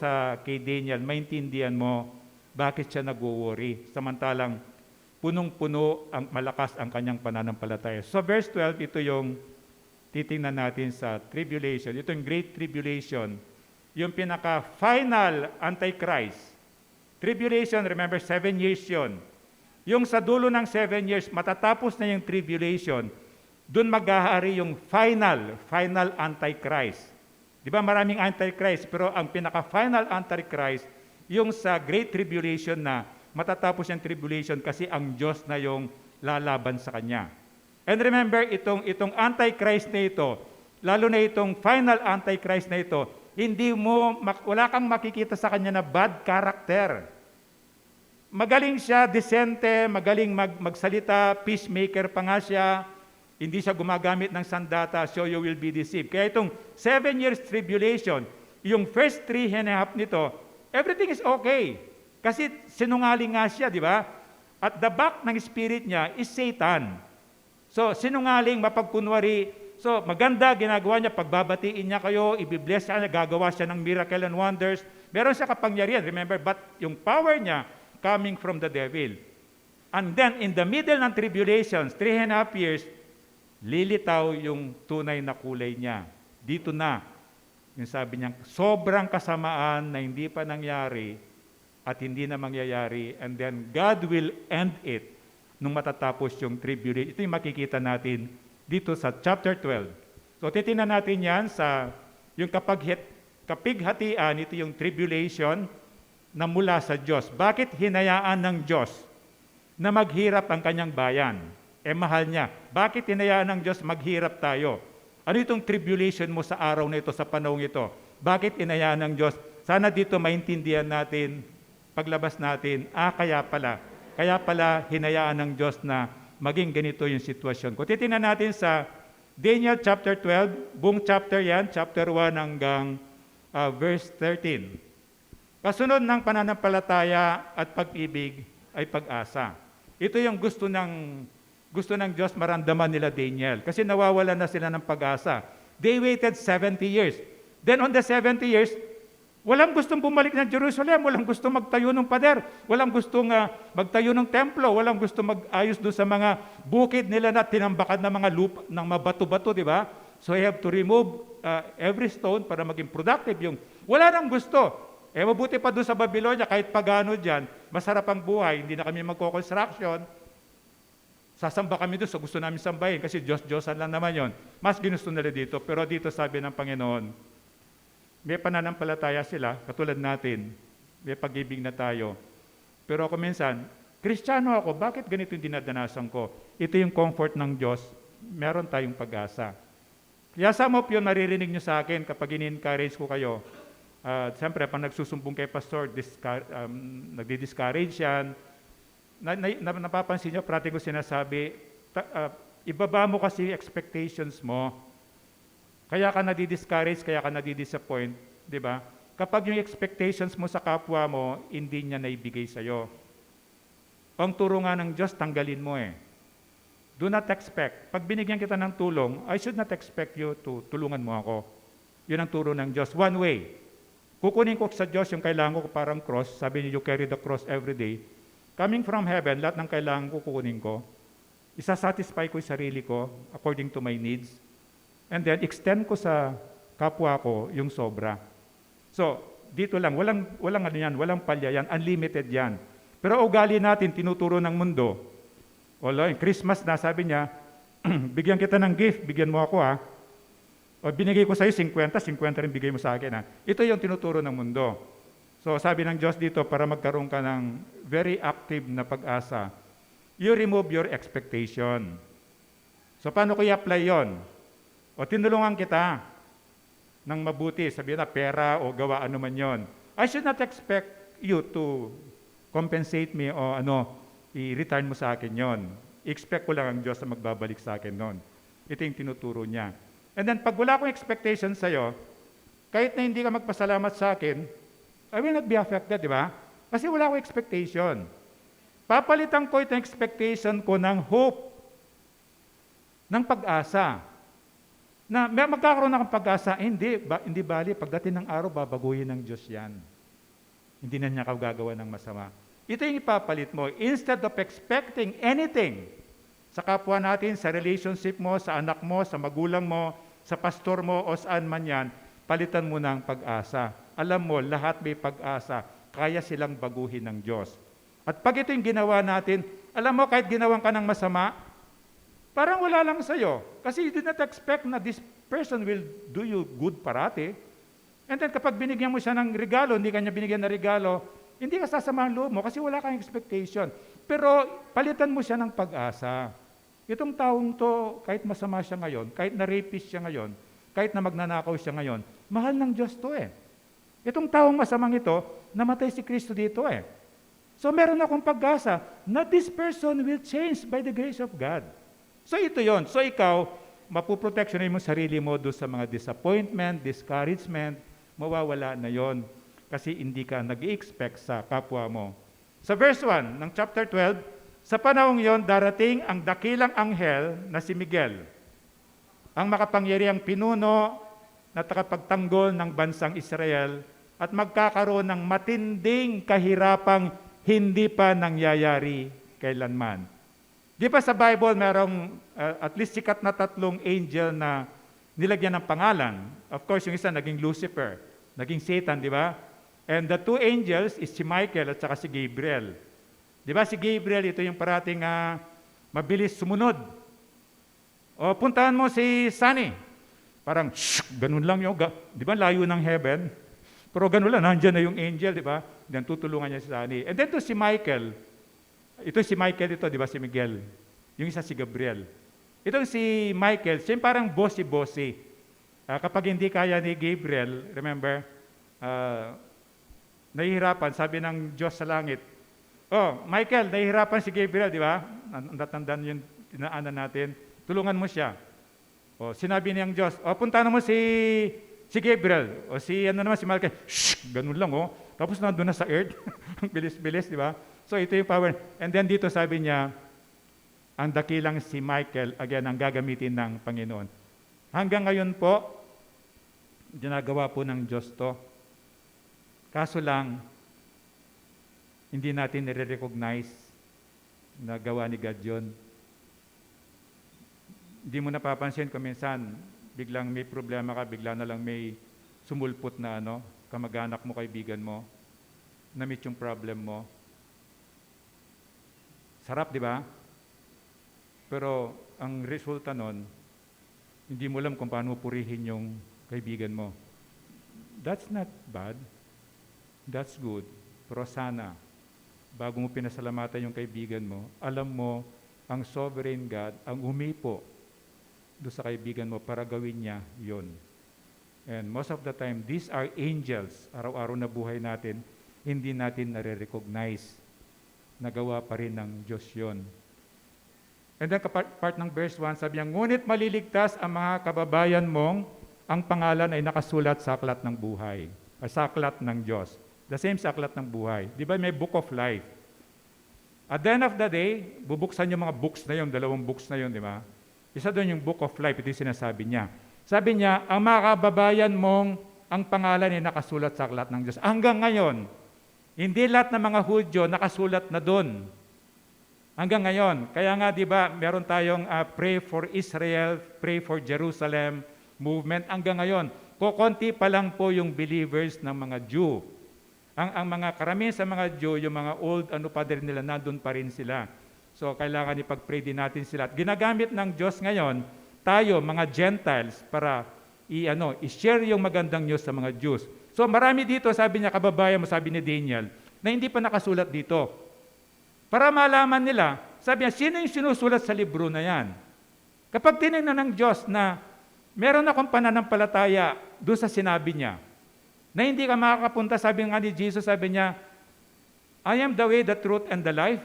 [SPEAKER 1] kay Daniel, maintindihan mo bakit siya nag-worry. Samantalang punong-puno, malakas ang kanyang pananampalataya. So verse 12, ito yung titingnan natin sa tribulation. Ito yung Great Tribulation. Yung pinaka-final Antichrist. Tribulation, remember, 7 years yon. Yung sa dulo ng 7 years, matatapos na yung tribulation, doon maghahari yung final Antichrist. Di ba maraming Antichrist, pero ang pinaka-final Antichrist, yung sa Great Tribulation na matatapos yung tribulation kasi ang Diyos na yung lalaban sa Kanya. And remember, itong Antichrist na ito, lalo na itong final Antichrist na ito, wala kang makikita sa Kanya na bad character. Magaling siya, decente, magaling magsalita, peacemaker pa nga siya, hindi siya gumagamit ng sandata, so you will be deceived. Kaya itong 7 years tribulation, yung first 3.5 nito, everything is okay. Kasi sinungaling nga siya, di ba? At the back ng spirit niya is Satan. So, sinungaling, mapagkunwari. So, maganda, ginagawa niya, pagbabatiin niya kayo, ibibless siya, gagawa siya ng miracle and wonders. Meron siya kapangyarihan, remember, but yung power niya coming from the devil. And then, in the middle ng tribulations, 3.5 years, lilitaw yung tunay na kulay niya. Dito na, yung sabi niya, sobrang kasamaan na hindi pa nangyari at hindi na mangyayari, and then God will end it nung matatapos yung tribulation. Ito yung makikita natin dito sa chapter 12. So, titingnan natin yan sa yung kapighatian, ito yung tribulation na mula sa Diyos. Bakit hinayaan ng Diyos na maghirap ang kanyang bayan? Mahal niya. Bakit hinayaan ng Diyos maghirap tayo? Ano itong tribulation mo sa araw na ito, sa panahong ito? Bakit hinayaan ng Diyos? Sana dito maintindihan natin, paglabas natin, kaya pala hinayaan ng Diyos na maging ganito yung sitwasyon. Kung titingnan natin sa Daniel chapter 12, buong chapter yan, chapter 1 hanggang verse 13. Kasunod ng pananampalataya at pag-ibig ay pag-asa. Ito yung gusto ng Diyos maramdaman nila Daniel kasi nawawalan na sila ng pag-asa. They waited 70 years. Then on the 70 years, walang gustong bumalik ng Jerusalem, walang gustong magtayo ng pader, walang gustong magtayo ng templo, walang gustong mag-ayos doon sa mga bukid nila na tinambakan ng mga lupa, ng mabato-bato, di ba? So you have to remove every stone para maging productive yung wala nang gusto. Mabuti pa doon sa Babylonia, kahit pagano dyan, masarap ang buhay, hindi na kami magko-construction, sasamba kami doon sa gusto namin sambahin kasi Diyos-Diyosan lang naman yon. Mas ginusto nila dito, pero dito sabi ng Panginoon, may pananampalataya sila, katulad natin, may pag-ibig na tayo. Pero ako minsan, Kristiyano ako, bakit ganito yung dinadanasan ko? Ito yung comfort ng Diyos, meron tayong pag-asa. Kaya some of you, naririnig nyo sa akin kapag in-encourage ko kayo. Siyempre, pag nagsusumbong kay pastor, nagdi-discourage yan. Napapansin nyo, prati ko sinasabi, ibaba mo kasi expectations mo. Kaya ka nadi-discourage, kaya ka nadi-disappoint, di ba? Kapag yung expectations mo sa kapwa mo, hindi niya naibigay sa'yo. Ang turo nga ng Diyos, tanggalin mo eh. Do not expect. Pag binigyan kita ng tulong, I should not expect you to tulungan mo ako. Yun ang turo ng Diyos. One way. Kukunin ko sa Diyos yung kailangan ko parang cross. Sabi niyo, you carry the cross every day. Coming from heaven, lahat ng kailangan ko, kukunin ko. Isasatisfy ko yung sarili ko according to my needs. And then, extend ko sa kapwa ko yung sobra. So, dito lang, walang ano yan, walang palya yan, unlimited yan. Pero ugali natin, tinuturo ng mundo. Christmas na, sabi niya, bigyan kita ng gift, bigyan mo ako ha. O binigay ko sa iyo 50 rin bigay mo sa akin ha. Ito yung tinuturo ng mundo. So, sabi ng Diyos dito, para magkaroon ka ng very active na pag-asa, you remove your expectation. So, paano ko i-apply yon? O tinulungan kita ng mabuti, sabihin na pera o gawa ano man yon. I should not expect you to compensate me o i-return mo sa akin yon. I-expect ko lang ang Diyos na magbabalik sa akin nun. Ito yung tinuturo niya. And then pag wala akong expectation sa'yo, kahit na hindi ka magpasalamat sa akin, I will not be affected, di ba? Kasi wala akong expectation. Papalitan ko itong expectation ko ng hope, ng pag-asa. Na magkakaroon ng pag-asa, hindi bali, pagdating ng araw, babaguhin ng Diyos yan. Hindi na niya gagawa ng masama. Ito yung ipapalit mo. Instead of expecting anything sa kapwa natin, sa relationship mo, sa anak mo, sa magulang mo, sa pastor mo, o saan man yan, palitan mo ng pag-asa. Alam mo, lahat may pag-asa. Kaya silang baguhin ng Diyos. At pag ito yung ginawa natin, Alam mo, kahit ginawan ka ng masama, parang wala lang sa'yo. Kasi you did not expect na this person will do you good parati. And then kapag binigyan mo siya ng regalo, hindi kanya binigyan ng regalo, hindi ka sasama ang loob mo kasi wala kang expectation. Pero palitan mo siya ng pag-asa. Itong taong to, kahit masama siya ngayon, kahit na-rapist siya ngayon, kahit na magnanakaw siya ngayon, mahal ng Diyos to eh. Itong taong masamang ito, namatay si Kristo dito eh. So meron akong pag-asa na this person will change by the grace of God. So ito yon. So ikaw, mapuprotectionin mo sarili mo doon sa mga disappointment, discouragement, mawawala na yon kasi hindi ka nag-i-expect sa kapwa mo. Sa verse 1 ng chapter 12, sa panahong yon darating ang dakilang anghel na si Miguel, ang makapangyarihang pinuno na takapagtanggol ng bansang Israel at magkakaroon ng matinding kahirapang hindi pa nangyayari kailanman. Di ba sa Bible merong at least sikat na 3 angel na nilagyan ng pangalan? Of course, yung isa naging Lucifer, naging Satan, di ba? And the 2 angels is si Michael at saka si Gabriel. Di ba si Gabriel, ito yung parating mabilis sumunod. O puntahan mo si Sunny. Parang, ganun lang yung, di ba layo ng heaven? Pero ganun lang, nandiyan na yung angel, di ba? Then tutulungan niya si Sunny. And then to si Michael, ito si Michael ito, di ba si Miguel? Yung isa si Gabriel. Itong si Michael, siya parang bossy-bossy. Kapag hindi kaya ni Gabriel, remember, nahihirapan, sabi ng Diyos sa langit, oh, Michael, nahihirapan si Gabriel, di ba? Natandaan yung tinaanan natin. Tulungan mo siya. O, sinabi niyang Diyos, o, punta na mo si Gabriel. O, si Michael, ganun lang, oh. Tapos nandun na sa earth. Ang bilis-bilis, di ba? So, ito yung power. And then dito sabi niya, ang dakilang si Michael, again, ang gagamitin ng Panginoon. Hanggang ngayon po, ginagawa po ng Diyos to. Kaso lang, hindi natin nire-recognize na gawa ni God yun. Hindi mo napapansin kung minsan, biglang may problema ka, bigla na lang may sumulpot na kamag-anak mo, kaibigan mo, na-meet yung problem mo. Sarap, di ba? Pero ang resulta nun, hindi mo alam kung paano purihin yung kaibigan mo. That's not bad. That's good. Pero sana, bago mo pinasalamatan yung kaibigan mo, alam mo, ang sovereign God, ang umipo doon sa kaibigan mo para gawin niya yon. And most of the time, these are angels. Araw-araw na buhay natin, hindi natin nare-recognize. Nagawa pa rin ng Diyos yon. And then part ng verse 1, sabi niya, ngunit maliligtas ang mga kababayan mong ang pangalan ay nakasulat sa aklat ng buhay. Sa aklat ng Diyos. The same sa aklat ng buhay. Di ba may book of life? At the end of the day, bubuksan yung mga books na yun, 2 books na yun, di ba? Isa doon yung book of life, ito yung sinasabi niya. Sabi niya, ang mga kababayan mong ang pangalan ay nakasulat sa aklat ng Diyos. Hanggang ngayon, hindi lahat ng mga Hudyo nakasulat na doon. Hanggang ngayon. Kaya nga, di ba, meron tayong Pray for Israel, Pray for Jerusalem movement. Hanggang ngayon, kukunti pa lang po yung believers ng mga Jew. Ang mga karamihan sa mga Jew, yung mga old padre nila, nandun pa rin sila. So, kailangan ipag-pray din natin sila. At ginagamit ng Diyos ngayon, tayo, mga Gentiles, para i-share yung magandang news sa mga Jews. So, marami dito, sabi niya, kababayan mo, sabi ni Daniel, na hindi pa nakasulat dito. Para malaman nila, sabi niya, sino yung sinusulat sa libro na yan? Kapag tinignan ng Diyos na meron akong pananampalataya doon sa sinabi niya, na hindi ka makakapunta, sabi nga ni Jesus, sabi niya, I am the way, the truth, and the life.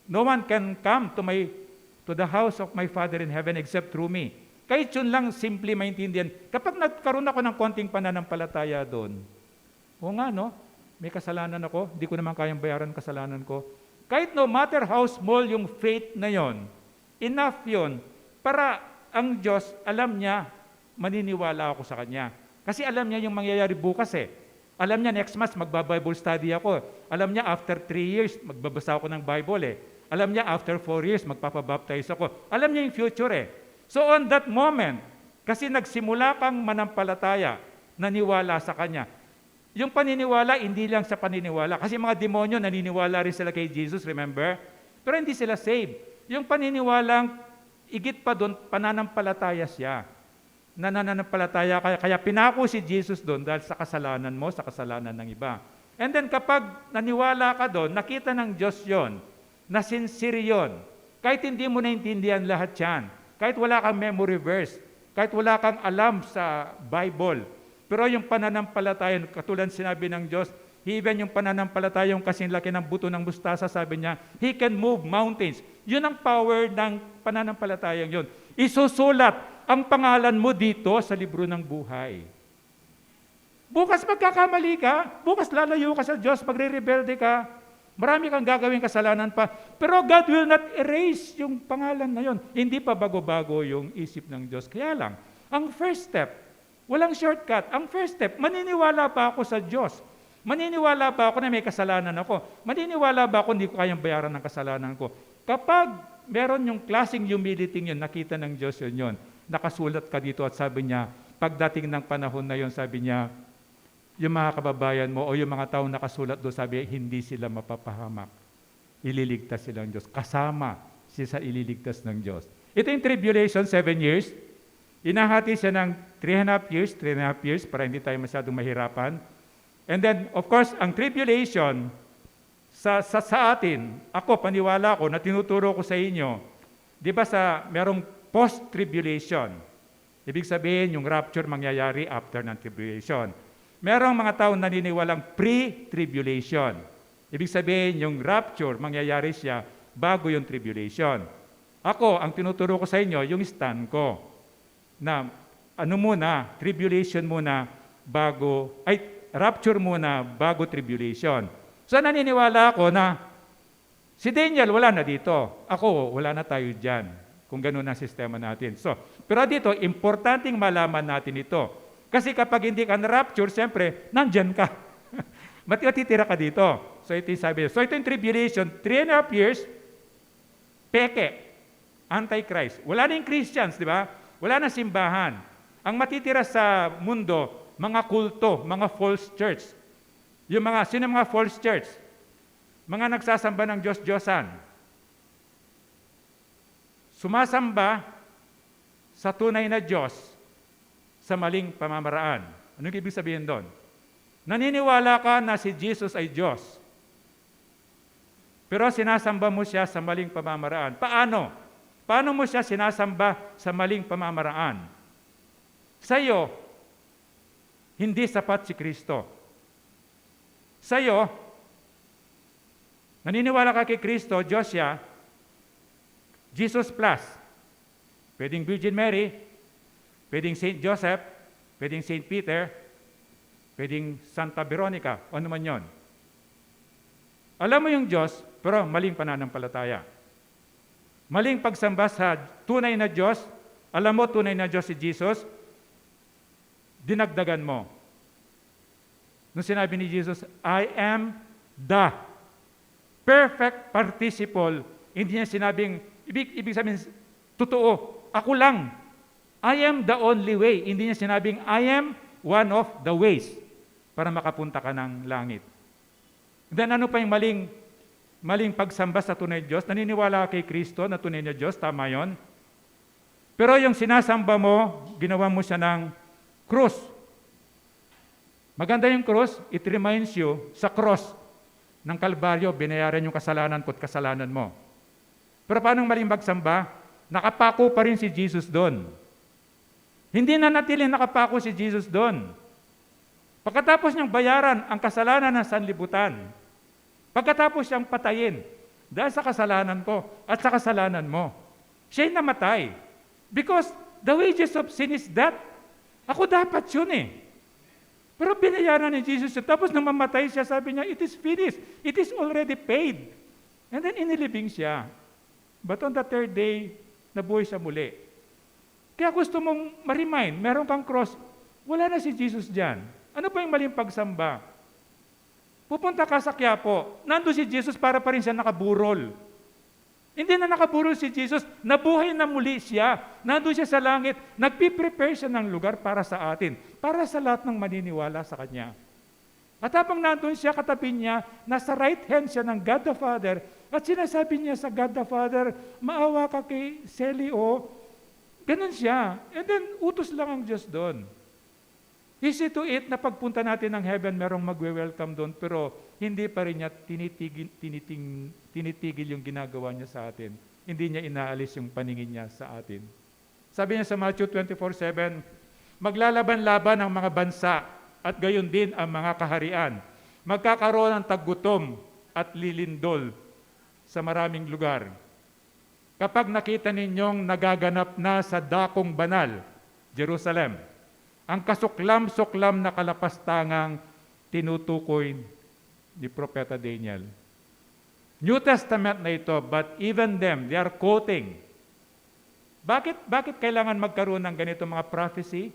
[SPEAKER 1] No one can come to the house of my Father in heaven except through me. Kahit yun lang simple maintindihan. Kapag nagkaroon ako ng konting pananampalataya doon, o nga may kasalanan ako, hindi ko naman kayang bayaran kasalanan ko. Kahit no matter how small yung faith na yon, enough yon para ang Diyos, alam niya, maniniwala ako sa Kanya. Kasi alam niya yung mangyayari bukas eh. Alam niya next month magba-Bible study ako. Alam niya after 3 years magbabasa ako ng Bible eh. Alam niya after 4 years magpapabaptize ako. Alam niya yung future eh. So on that moment, kasi nagsimula kang manampalataya, naniwala sa Kanya. Yung paniniwala, hindi lang sa paniniwala. Kasi mga demonyo, naniniwala rin sila kay Jesus, remember? pero hindi sila saved. Yung paniniwalang igit pa doon, pananampalataya siya. Nananampalataya kaya pinako si Jesus doon dahil sa kasalanan mo, sa kasalanan ng iba. And then kapag naniwala ka doon, nakita ng Diyos yon, na sincere yon. Kahit hindi mo naintindihan lahat yan, kahit wala kang memory verse, kahit wala kang alam sa Bible, pero yung pananampalataya, katulad sinabi ng Diyos, even yung pananampalataya, yung kasing laki ng buto ng mustasa, sabi niya, He can move mountains. Yun ang power ng pananampalatayang yun. Isusulat ang pangalan mo dito sa libro ng buhay. Bukas magkakamali ka, bukas lalayo ka sa Diyos, magre-rebelde ka, marami kang gagawing kasalanan pa, pero God will not erase yung pangalan na yun. Hindi pa bago-bago yung isip ng Diyos. Kaya lang, ang first step, walang shortcut. Ang first step, maniniwala ba ako sa Diyos? Maniniwala ba ako na may kasalanan ako? Maniniwala ba ako hindi ko kayang bayaran ng kasalanan ko? Kapag meron yung klaseng humility yun, nakita ng Diyos yun, nakasulat ka dito at sabi niya, pagdating ng panahon na yun, sabi niya, yung mga kababayan mo o yung mga taong nakasulat doon, sabi, hindi sila mapapahamak. Ililigtas sila ng Diyos. Kasama siya sa ililigtas ng Diyos. Ito yung tribulation, 7 years. Inahati siya ng 3.5 years para hindi tayo masyadong mahirapan. And then, of course, ang tribulation sa atin, ako, paniwala ko, na tinuturo ko sa inyo, di ba merong post-tribulation? Ibig sabihin, yung rapture mangyayari after ng tribulation. Merong mga tao naniniwalang pre-tribulation. Ibig sabihin, yung rapture mangyayari siya bago yung tribulation. Ako, ang tinuturo ko sa inyo, yung stand ko, na tribulation muna rapture muna bago tribulation. So naniniwala ako na si Daniel wala na dito. Ako, wala na tayo dyan. Kung ganun ang sistema natin. Pero dito, importanteng malaman natin ito. Kasi kapag hindi ka na-rapture, siyempre, nandyan ka. Matitira ka dito. So ito yung sabi. So ito yung tribulation, 3.5 years, peke, Antichrist. Wala na yung Christians, di ba? Wala na simbahan. Ang matitira sa mundo, mga kulto, mga false church. Sino mga false church? Mga nagsasamba ng Diyos-Diyosan. Sumasamba sa tunay na Diyos sa maling pamamaraan. Anong ibig sabihin doon? Naniniwala ka na si Jesus ay Diyos. Pero sinasamba mo siya sa maling pamamaraan. Paano? Paano mo siya sinasamba sa maling pamamaraan? Sa iyo, hindi sapat si Kristo. Sa iyo, naniniwala ka kay Kristo, Diyos siya, Jesus plus. Pwedeng Virgin Mary, pwedeng Saint Joseph, pwedeng Saint Peter, pwedeng Santa Veronica, ano man yon. Alam mo yung Diyos, pero maling pananampalataya. Maling pagsamba sa tunay na Diyos, alam mo tunay na Diyos si Jesus, dinagdagan mo. Nung sinabi ni Jesus, I am the perfect participle, hindi niya sinabing, ibig sabihin, totoo, ako lang. I am the only way. Hindi niya sinabing, I am one of the ways para makapunta ka ng langit. Then ano pa yung maling pagsamba sa tunay na Diyos? Naniniwala ka kay Kristo na tunay na Diyos, tama yon. Pero yung sinasamba mo, ginawa mo siya ng cross. Maganda yung cross, it reminds you sa cross ng Kalbaryo, binayaran yung kasalanan ko at kasalanan mo. Pero paano maling magsamba? Nakapako pa rin si Jesus doon. Hindi na natiling nakapako si Jesus doon. Pagkatapos niyang bayaran ang kasalanan ng sanlibutan, pagkatapos siyang patayin dahil sa kasalanan ko at sa kasalanan mo, siya'y namatay. Because the wages of sin is death. Ako dapat yun eh. Pero binayaran ni Jesus yun. Tapos nang mamatay siya, sabi niya, it is finished. It is already paid. And then inilibing siya. But on the third day, nabuhay siya muli. Kaya gusto mong ma-remind, meron kang cross, wala na si Jesus dyan. Ano pa yung maling pagsamba? Pupunta ka sa Quiapo, nandun si Jesus para pa rin siya nakaburol. Hindi na nakaburol si Jesus, nabuhay na muli siya. Nandun siya sa langit, nagpiprepare siya ng lugar para sa atin, para sa lahat ng maniniwala sa Kanya. At habang nandun siya, katabi niya, nasa right hand siya ng God the Father, at sinasabi niya sa God the Father, maawa ka kay Selio. Ganun siya. And then, utos lang ang Diyos doon. Easy to it na pagpunta natin ng heaven, merong magwe-welcome doon, pero hindi pa rin niya tinitigil yung ginagawa niya sa atin. Hindi niya inaalis yung paningin niya sa atin. Sabi niya sa Matthew 24:7, maglalaban-laban ang mga bansa at gayon din ang mga kaharian. Magkakaroon ng taggutom at lilindol sa maraming lugar. Kapag nakita ninyong nagaganap na sa dakong banal, Jerusalem, ang kasuklam-suklam na kalapastangang tinutukoy ni Propeta Daniel. New Testament na ito, but even them, they are quoting. Bakit kailangan magkaroon ng ganito mga prophecy?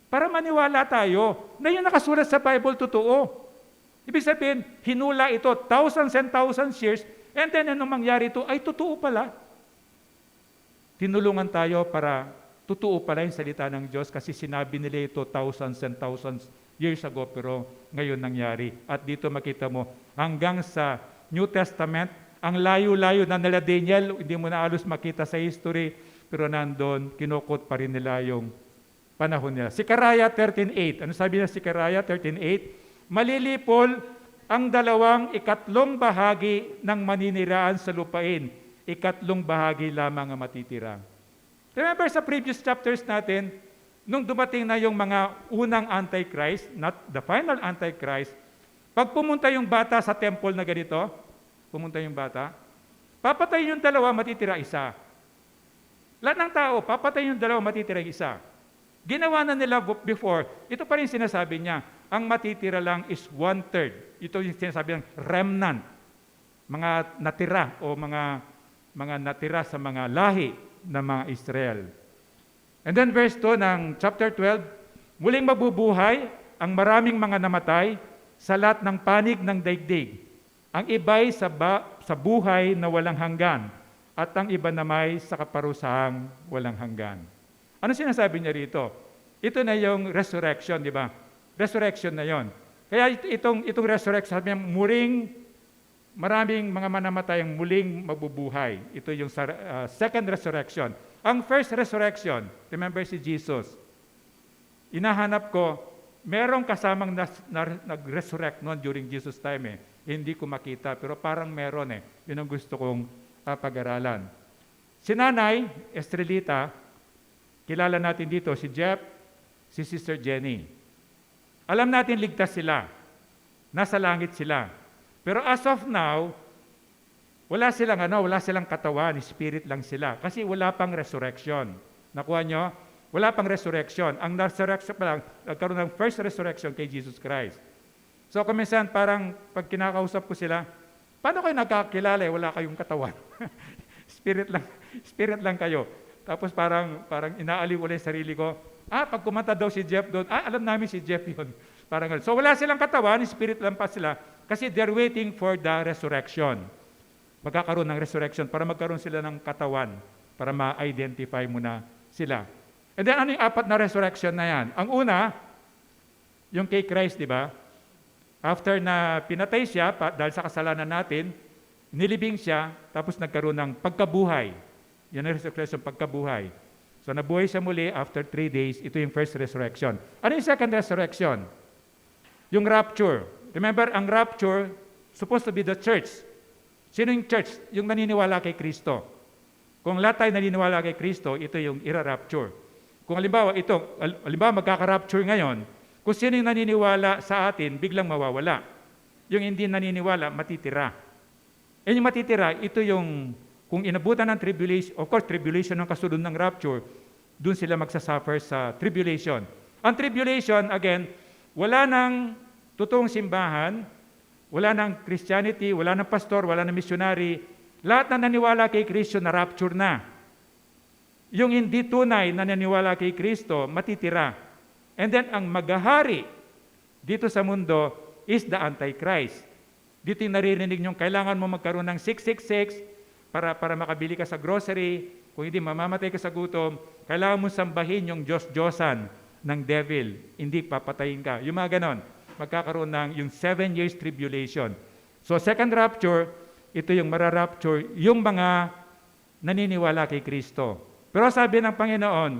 [SPEAKER 1] Para maniwala tayo na yung nakasulat sa Bible totoo. Ibig sabihin, hinula ito thousands and thousands years, and then anong mangyari ito ay totoo pala. Tinulungan tayo para totoo pala yung salita ng Diyos kasi sinabi nila ito thousands and thousands years ago, pero ngayon nangyari. At dito makita mo, hanggang sa New Testament, ang layo-layo na nila Daniel, hindi mo na alos makita sa history, pero nandun, kinukot pa rin nila yung panahon nila. Sikaraya 13:8. Ano sabi na Sikaraya 13:8? Malilipol ang 2/3 bahagi ng maniniraan sa lupain. 1/4 bahagi lamang ang matitira. Remember sa previous chapters natin, nung dumating na yung mga unang Antichrist, not the final Antichrist, pag pumunta yung bata sa temple na ganito, pumunta yung bata, papatay yung 2, matitira 1. Lahat ng tao, papatay yung 2, matitira 1. Ginawa na nila before, ito pa rin sinasabi niya, ang matitira lang is 1/3. Ito yung sinasabi ng remnant, mga natira o mga natira sa mga lahi ng mga Israel. And then verse 2 ng chapter 12, muling mabubuhay ang maraming mga namatay sa lahat ng panig ng daigdig. Ang iba'y sa buhay na walang hanggan at ang iba namay sa kaparusahang walang hanggan. Ano sinasabi niya rito? Ito na yung resurrection, di ba? Resurrection na yon. Kaya itong resurrection, sabi niya, maraming mga manamatay ang muling mabubuhay. Ito yung second resurrection. Ang first resurrection, remember si Jesus. Inahanap ko, merong kasamang nag-resurrect noon during Jesus' time eh. Hindi ko makita, pero parang meron eh. Yun ang gusto kong pag-aralan. Si Nanay Estrelita, kilala natin dito, si Jeff, si Sister Jenny. Alam natin ligtas sila. Nasa langit sila. Pero as of now, wala silang katawan, spirit lang sila. Kasi wala pang resurrection. Nakuha nyo? Wala pang resurrection. Ang resurrection pa lang, nagkaroon ng first resurrection kay Jesus Christ. So kuminsan parang pag kinakausap ko sila, paano kayo nagkakilala? Wala kayong katawan. spirit lang kayo. Tapos parang inaaliw ulit sarili ko. Pag kumanta daw si Jeff doon, alam namin si Jeff yun. Parang so wala silang katawan, spirit lang pa sila. Kasi they're waiting for the resurrection. Magkakaroon ng resurrection para magkaroon sila ng katawan, para ma-identify mo na sila. And then ano yung 4 na resurrection na yan? Ang una, yung kay Christ, di ba? After na pinatay siya, dahil sa kasalanan natin, nilibing siya, tapos nagkaroon ng pagkabuhay. Yan ang resurrection, pagkabuhay. So nabuhay siya muli after 3 days, ito yung first resurrection. Ano yung second resurrection? Yung rapture. Remember, ang rapture, supposed to be the church. Sino yung church? Yung naniniwala kay Kristo. Kung lahat tayo naniniwala kay Kristo, ito yung ira-rapture. Kung halimbawa, magkaka-rapture ngayon, kung sino yung naniniwala sa atin, biglang mawawala. Yung hindi naniniwala, matitira. Yung matitira, ito yung, kung inabutan ng tribulation, of course, tribulation ang kasunod ng rapture, dun sila magsasuffer sa tribulation. Ang tribulation, again, wala nang totoong simbahan, wala nang Christianity, wala nang pastor, wala nang missionary. Lahat na naniwala kay Kristo na rapture na. Yung hindi tunay na naniwala kay Kristo, matitira. And then ang maghahari dito sa mundo is the Antichrist. Dito yung naririnig nyo, kailangan mo magkaroon ng 666 para makabili ka sa grocery. Kung hindi, mamamatay ka sa gutom. Kailangan mo sambahin yung Diyos-Diyosan ng devil. Hindi papatayin ka. Yung mga ganon. magkakaroon ng yung 7 years tribulation. So second rapture, ito yung mararapture yung mga naniniwala kay Kristo. Pero sabi ng Panginoon,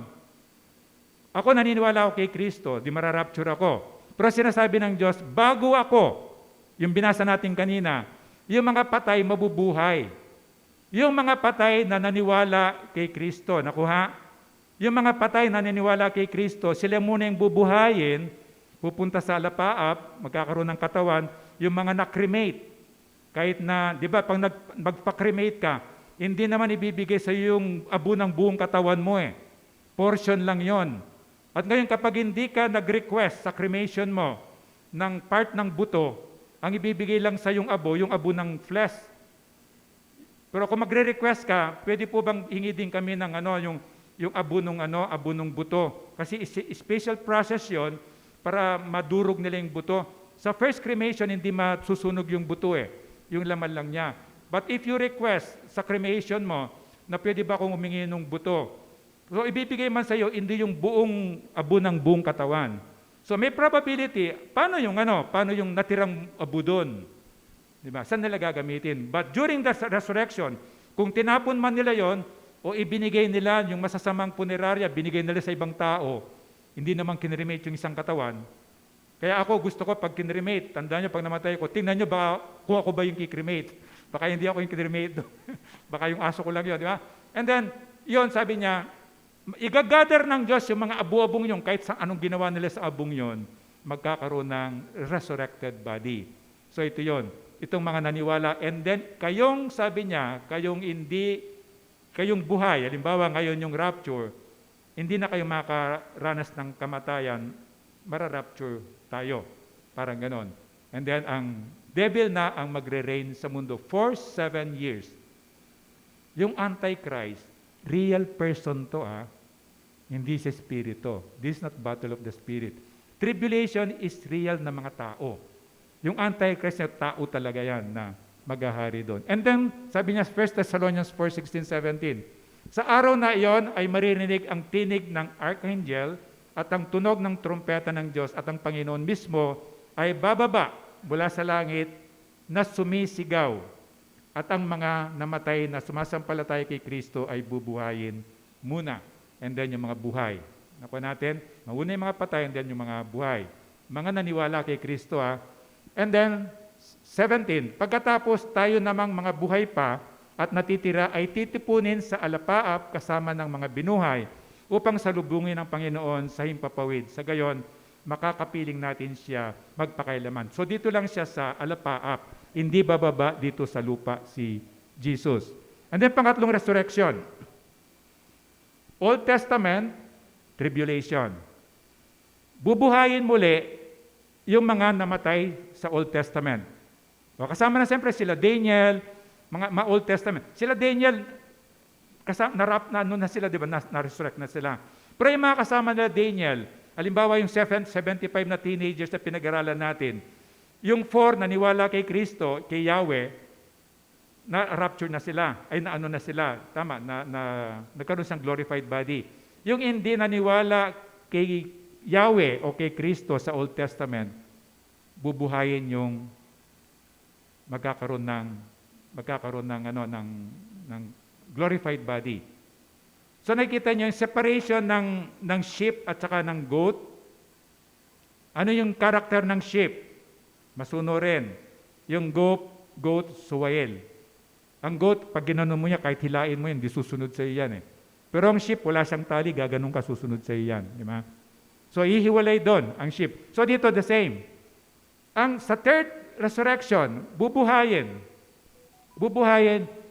[SPEAKER 1] ako naniniwala ako kay Kristo, di mararapture ako. Pero sinasabi ng Diyos, bago ako, yung binasa natin kanina, yung mga patay mabubuhay. Yung mga patay na naniwala kay Kristo, nakuha? Yung mga patay na naniwala kay Kristo, sila muna yung bubuhayin, pupunta sa alapaap, magkakaroon ng katawan, yung mga na-cremate. Kahit na, di ba, pag magpa-cremate ka, hindi naman ibibigay sa yung abo ng buong katawan mo eh. Portion lang yon. At ngayon, kapag hindi ka nag-request sa cremation mo ng part ng buto, ang ibibigay lang sa yung abo ng flesh. Pero kung magre-request ka, pwede po bang hingi din kami ng yung abo ng buto? Kasi special process yon para madurog nila yung buto. Sa first cremation, hindi masusunog yung buto eh. Yung laman lang niya. But if you request sa cremation mo na pwede ba akong humingi ng buto, so ibibigay man sa iyo hindi yung buong abo ng buong katawan. So may probability, paano yung natirang abo doon? Diba? Saan nila gagamitin? But during the resurrection, kung tinapon man nila yon o ibinigay nila yung masasamang punerarya, binigay nila sa ibang tao, hindi naman kinremate yung isang katawan. Kaya ako gusto ko pag kinremate, tandaan nyo pag namatay ko, tingnan nyo baka kung ako ba yung kikremate. Baka hindi ako yung kinremate doon. Baka yung aso ko lang yun, di ba? And then, yon sabi niya, igagather ng Diyos yung mga abo-abong yun, kahit sa anong ginawa nila sa abong yun, magkakaroon ng resurrected body. So ito yon, itong mga naniwala. And then, kayong, sabi niya, kayong buhay, halimbawa ngayon yung rapture, hindi na kayo makaranas ng kamatayan, mararapture tayo. Parang ganon. And then, ang devil na ang magre-reign sa mundo for 7 years. Yung Antichrist, real person to hindi si spirito. This is not battle of the spirit. Tribulation is real na mga tao. Yung Antichrist na tao talaga yan na maghahari doon. And then, sabi niya, 1 Thessalonians 4:16, 17, sa araw na iyon ay maririnig ang tinig ng archangel at ang tunog ng trumpeta ng Diyos at ang Panginoon mismo ay bababa mula sa langit na sumisigaw at ang mga namatay na sumasampalataya kay Kristo ay bubuhayin muna. And then yung mga buhay. Nakuha natin, mauna yung mga patay and then yung mga buhay. Mga naniwala kay Kristo And then, 17, pagkatapos tayo namang mga buhay pa at natitira ay titipunin sa alapaap kasama ng mga binuhay upang salubungin ng Panginoon sa himpapawid. Sa gayon, makakapiling natin siya magpakailaman. So dito lang siya sa alapaap, hindi bababa dito sa lupa si Jesus. And then pangatlong resurrection. Old Testament, tribulation. Bubuhayin muli yung mga namatay sa Old Testament. O, kasama na siyempre sila Daniel, mga Old Testament. Sila Daniel, narap na sila, di ba? Na-resurrect na sila. Pero yung mga kasama nila Daniel, halimbawa yung 75 na teenagers na pinag-aralan natin, yung 4 na niwala kay Kristo, kay Yahweh, na-rapture na sila, na sila, tama, nagkaroon siyang glorified body. Yung hindi naniwala kay Yahweh o kay Kristo sa Old Testament, bubuhayin yung magkakaroon ng glorified body. So nakikita niyo yung separation ng sheep at saka ng goat. Ano yung karakter ng sheep? Masunurin. Yung goat, suwail. Ang goat, pag ginanon mo niya, kahit hilain mo yun, di susunod sa iyo yan. Pero ang sheep, wala siyang tali, gaganong ka, susunod sa iyo yan. Di ba? So ihiwalay doon ang sheep. So dito the same. Sa third resurrection, bubuhayin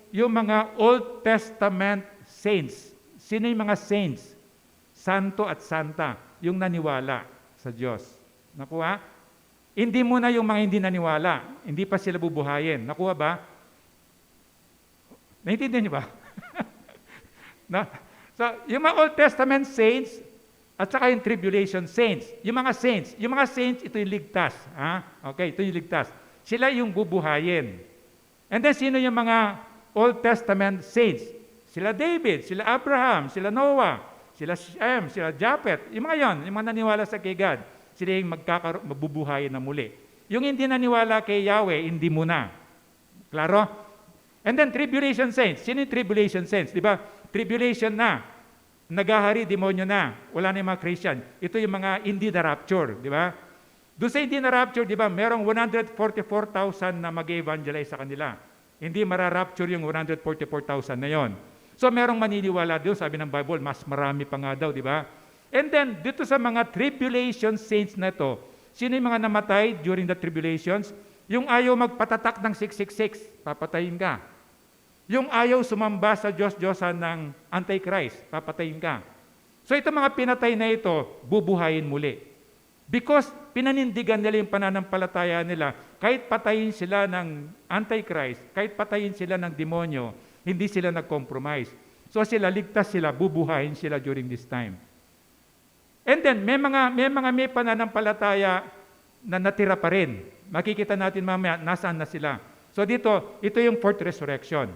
[SPEAKER 1] yung mga Old Testament saints. Sino yung mga saints? Santo at santa, yung naniwala sa Diyos. Nakuha? Hindi muna yung mga hindi naniwala. Hindi pa sila bubuhayin. Nakuha ba? Naintindihan niyo ba? So, yung mga Old Testament saints at saka yung tribulation saints. Yung mga saints, ito yung ligtas. Okay, ito yung ligtas. Sila yung bubuhayin. And then, sino yung mga Old Testament saints? Sila David, sila Abraham, sila Noah, sila Shem, sila Japhet. Yung mga yon, yung mga naniwala sa kay God. sila yung mabubuhay na muli. Yung hindi naniwala kay Yahweh, hindi muna. Klaro? And then, tribulation saints. Sino yung tribulation saints? Di ba? Tribulation na. Nagahari, demonyo na. Wala na yung mga Christian. Ito yung mga hindi na rapture. Di ba? Doon sa hindi na rapture, di ba? Merong 144,000 na mag-evangelize sa kanila. Hindi mara-rapture yung 144,000 na yon. So, merong maniniwala doon. Sabi ng Bible, mas marami pa nga daw, di ba? And then, dito sa mga tribulation saints na to, sino yung mga namatay during the tribulations? Yung ayaw magpatatak ng 666, papatayin ka. Yung ayaw sumamba sa Diyos-Diyosan ng Antichrist, papatayin ka. So ito mga pinatay na ito, bubuhayin muli. Because pinanindigan nila yung pananampalataya nila, kahit patayin sila ng Antichrist, kahit patayin sila ng demonyo, hindi sila nag-compromise. So sila, ligtas sila, bubuhayin sila during this time. And then, may pananampalataya na natira pa rin. Makikita natin mamaya, nasaan na sila. So dito, ito yung fourth resurrection.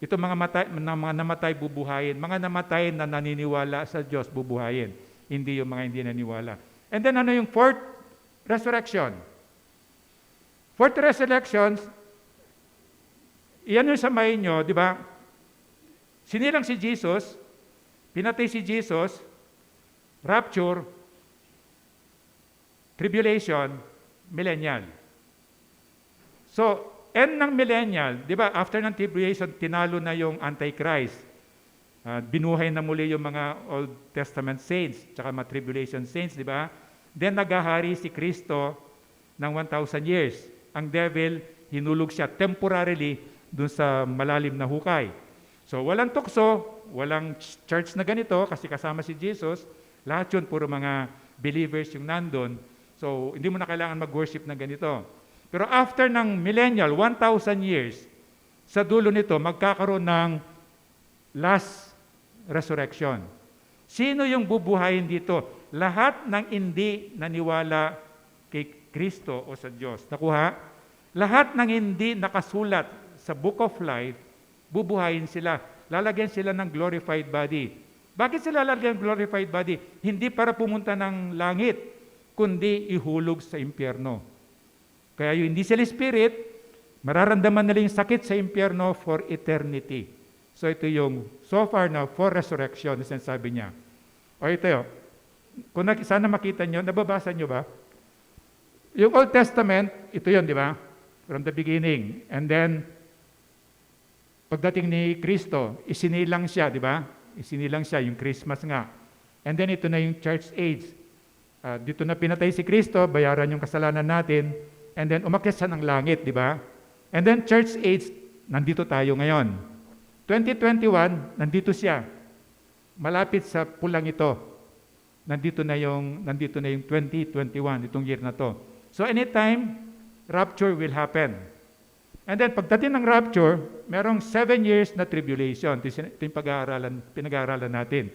[SPEAKER 1] Ito mga namatay, bubuhayin. Mga namatay na naniniwala sa Diyos, bubuhayin. Hindi yung mga hindi naniniwala. And then ano yung fourth resurrection? Fourth resurrection, iyan yung sa may nyo, di ba? Sinilang si Jesus, pinatay si Jesus, rapture, tribulation, millennial. So, end ng millennial, di ba, after ng tribulation, tinalo na yung Antichrist. Binuhay na muli yung mga Old Testament saints, tsaka mga tribulation saints, di ba? Then naghahari si Kristo ng 1,000 years. Ang devil, hinulog siya temporarily dun sa malalim na hukay. So, walang tukso, walang church na ganito, kasi kasama si Jesus. Lahat yun, puro mga believers yung nandun. So, hindi mo na kailangan mag-worship na ganito. Pero after ng millennial, 1,000 years, sa dulo nito, magkakaroon ng last resurrection. Sino yung bubuhayin dito? Lahat ng hindi naniwala kay Kristo o sa Diyos. Nakuha? Lahat ng hindi nakasulat sa Book of Life, bubuhayin sila. Lalagyan sila ng glorified body. Bakit sila lalagyan ng glorified body? Hindi para pumunta ng langit, kundi ihulog sa impyerno. Kaya yung hindi sila spirit, mararamdaman nila yung sakit sa impyerno for eternity. So ito yung so far na for resurrection, na sinasabi niya. O ito yun. Kung sana makita nyo, nababasa nyo ba? Yung Old Testament, ito yun, di ba? From the beginning. And then, pagdating ni Kristo, isinilang siya, di ba? Isinilang siya, yung Christmas nga. And then ito na yung church age. Dito na pinatay si Kristo, bayaran yung kasalanan natin, and then umakyat siya ng langit, di ba? And then church age, nandito tayo ngayon. 2021, nandito siya. Malapit sa pulang ito. Nandito na yung 2021, itong year na to. So anytime, rapture will happen. And then pagdating ng rapture, merong 7 years na tribulation. Ito yung pinag-aaralan natin.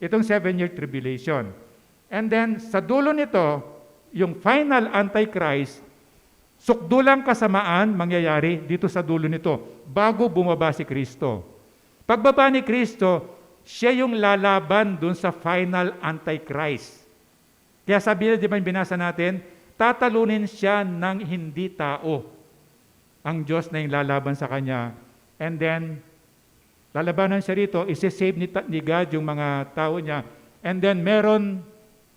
[SPEAKER 1] Itong 7-year tribulation. And then sa dulo nito, yung final Antichrist, sukdulang kasamaan mangyayari dito sa dulo nito bago bumaba si Kristo. Pagbaba ni Kristo, siya yung lalaban dun sa final Antichrist. Kaya sabi na, di ba yung binasa natin, tatalunin siya ng hindi tao. Ang Diyos na yung lalaban sa kanya. And then, lalabanan siya rito, isi-save ni God yung mga tao niya. And then, meron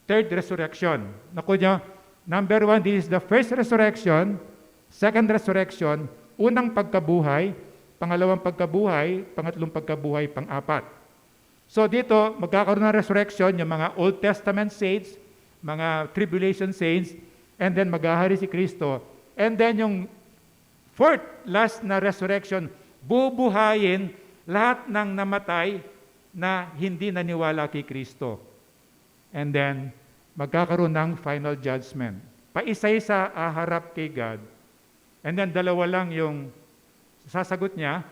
[SPEAKER 1] third resurrection. Naku niya, number 1, this is the first resurrection. Second resurrection, unang pagkabuhay. Pangalawang pagkabuhay. Pangatlong pagkabuhay, pang-apat. So dito, magkakaroon ng resurrection yung mga Old Testament saints, mga tribulation saints, and then maghahari si Kristo. And then yung fourth, last na resurrection, bubuhayin lahat ng namatay na hindi naniwala kay Kristo. And then, magkakaroon ng final judgment. Paisa-isa aharap kay God. And then, dalawa lang yung sasagot niya.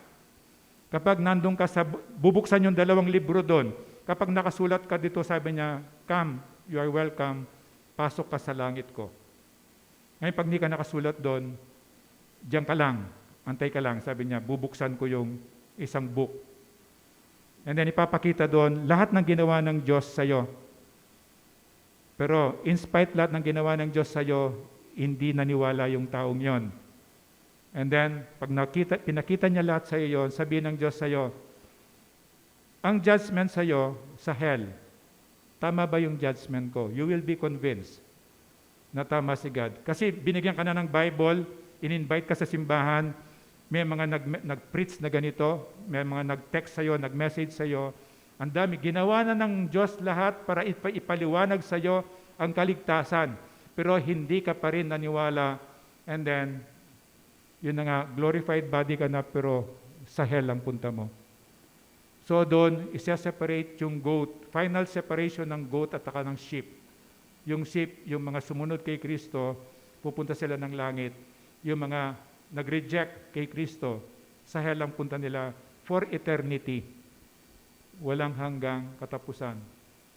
[SPEAKER 1] Kapag nandun ka sa, bubuksan yung 2 libro doon, kapag nakasulat ka dito, sabi niya, come, you are welcome, pasok ka sa langit ko. Ngayon, pag hindi ka nakasulat doon, diyan ka lang, antay ka lang, sabi niya, bubuksan ko yung isang book. And then ipapakita doon, lahat ng ginawa ng Diyos sa'yo. Pero in spite lahat ng ginawa ng Diyos sa'yo, hindi naniwala yung taong yon. And then, pag pinakita niya lahat sa'yo yon, sabihin ng Diyos sa'yo, ang judgment sa'yo sa hell, tama ba yung judgment ko? You will be convinced na tama si God. Kasi binigyan ka na ng Bible, in-invite ka sa simbahan, may mga nag-preach na ganito, may mga nag-text sa'yo, nag-message sa'yo, ang dami. Ginawa na ng Diyos lahat para ipaliwanag sa'yo ang kaligtasan. Pero hindi ka pa rin naniwala. And then, yun na nga, glorified body ka na pero sa hell ang punta mo. So doon, isa-separate yung goat. Final separation ng goat at saka ng sheep. Yung sheep, yung mga sumunod kay Kristo, pupunta sila ng langit. Yung mga nag-reject kay Kristo, sa hell ang punta nila for eternity. Walang hanggang katapusan.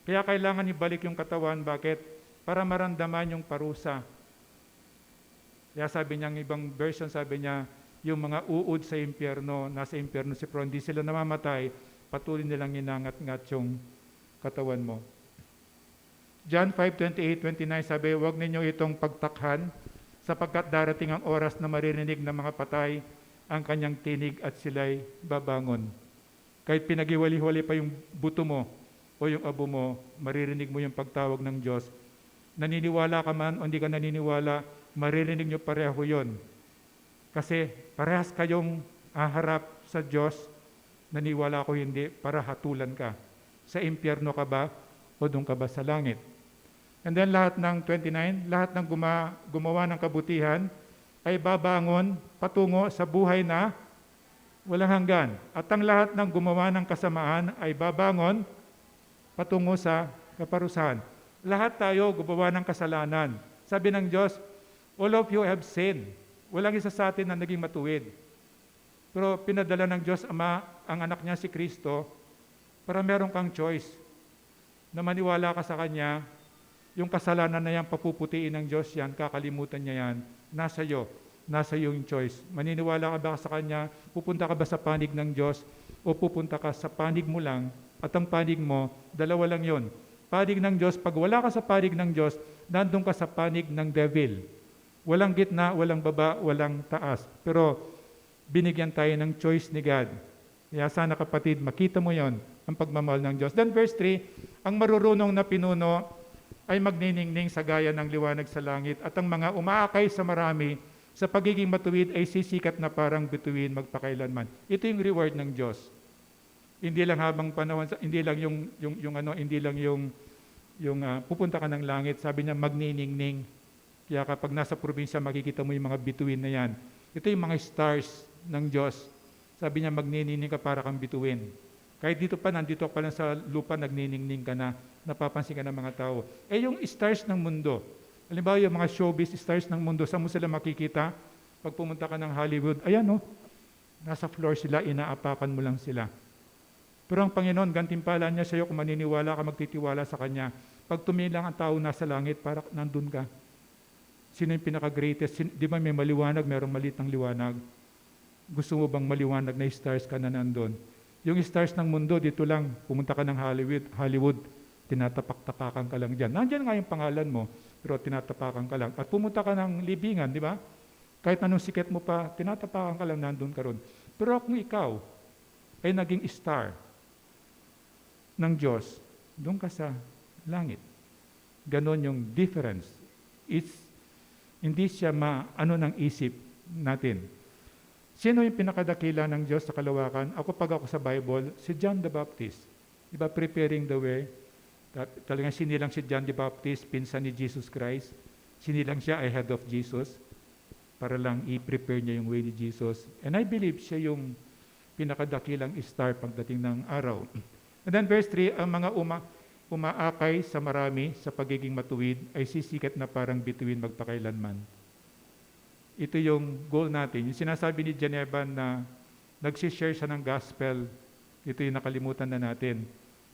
[SPEAKER 1] Kaya kailangan ibalik yung katawan. Bakit? Para maramdaman yung parusa. Kaya sabi niya, ibang version, sabi niya, yung mga uod sa impyerno, nasa impyerno si Pro, hindi sila namamatay, patuloy nilang inangat-ngat yung katawan mo. John 5:28-29 sabi, huwag ninyo itong pagtakhan, sapagkat darating ang oras na maririnig ng mga patay ang kanyang tinig at sila'y babangon. Kahit pinagiwali-wali pa yung buto mo o yung abo mo, maririnig mo yung pagtawag ng Diyos. Naniniwala ka man o hindi ka naniniwala, maririnig nyo pareho yon. Kasi parehas kayong haharap sa Diyos, naniwala ko hindi, para hatulan ka. Sa impyerno ka ba o doon ka ba sa langit? And then lahat ng 29, lahat ng gumawa ng kabutihan ay babangon patungo sa buhay na walang hanggan. At ang lahat ng gumawa ng kasamaan ay babangon patungo sa kaparusahan. Lahat tayo gumawa ng kasalanan. Sabi ng Diyos, all of you have sinned. Walang isa sa atin na naging matuwid. Pero pinadala ng Diyos Ama ang anak niya si Kristo para meron kang choice na maniwala ka sa Kanya. Yung kasalanan na yan, papuputiin ng Diyos yan, kakalimutan niya yan, nasa iyo. Nasa iyo yung choice. Maniniwala ka ba sa Kanya? Pupunta ka ba sa panig ng Diyos? O pupunta ka sa panig mo lang? At ang panig mo, dalawa lang yon. Panig ng Diyos, pag wala ka sa panig ng Diyos, nandun ka sa panig ng devil. Walang gitna, walang baba, walang taas. Pero binigyan tayo ng choice ni God. Kaya sana kapatid, makita mo yon, ang pagmamahal ng Diyos. Then verse 3, ang marurunong na pinuno ay magniningning sa gaya ng liwanag sa langit at ang mga umaakay sa marami sa pagiging matuwid ay sisikat na parang bituin magpakailanman. Ito yung reward ng Diyos. Hindi lang habang panahon, hindi lang yung pupunta ka ng langit. Sabi niya magniningning. Kaya kapag nasa probinsya makikita mo yung mga bituin na yan. Ito yung mga stars ng Diyos. Sabi niya magniningning ka para kang bituin. Kahit dito pa, nandito pa lang sa lupa, nagniningning ka na, napapansin ka ng mga tao. Yung stars ng mundo, halimbawa yung mga showbiz stars ng mundo, saan mo sila makikita? Pag pumunta ka ng Hollywood, ayan nasa floor sila, inaapakan mo lang sila. Pero ang Panginoon, gantimpala niya sa iyo kung maniniwala ka, magtitiwala sa Kanya. Pag tumingin lang ang tao nasa langit, para nandun ka. Sino yung pinaka-greatest? Di ba may maliwanag, merong maliit ng liwanag? Gusto mo bang maliwanag na stars ka na nandun? Yung stars ng mundo, dito lang, pumunta ka ng Hollywood, tinatapak-tapakan ka lang dyan. Nandyan nga yung pangalan mo, pero tinatapakan ka lang. At pumunta ka ng libingan, di ba? Kahit anong sikat mo pa, tinatapakan ka lang, nandun ka ron. Pero kung ikaw ay naging star ng Diyos, doon ka sa langit. Ganon yung difference. Hindi siya ng isip natin. Sino yung pinakadakila ng Diyos sa kalawakan? Pag ako sa Bible, si John the Baptist. Diba, preparing the way. Talagang sinilang si John the Baptist, pinsan ni Jesus Christ. Sinilang siya ahead of Jesus para lang i-prepare niya yung way ni Jesus. And I believe siya yung pinakadakilang star pagdating ng araw. And then verse 3, ang mga umaakay sa marami sa pagiging matuwid ay sisikat na parang bituin magpakailanman. Ito yung goal natin. Yung sinasabi ni Geneva na nagsishare siya ng gospel, ito yung nakalimutan na natin.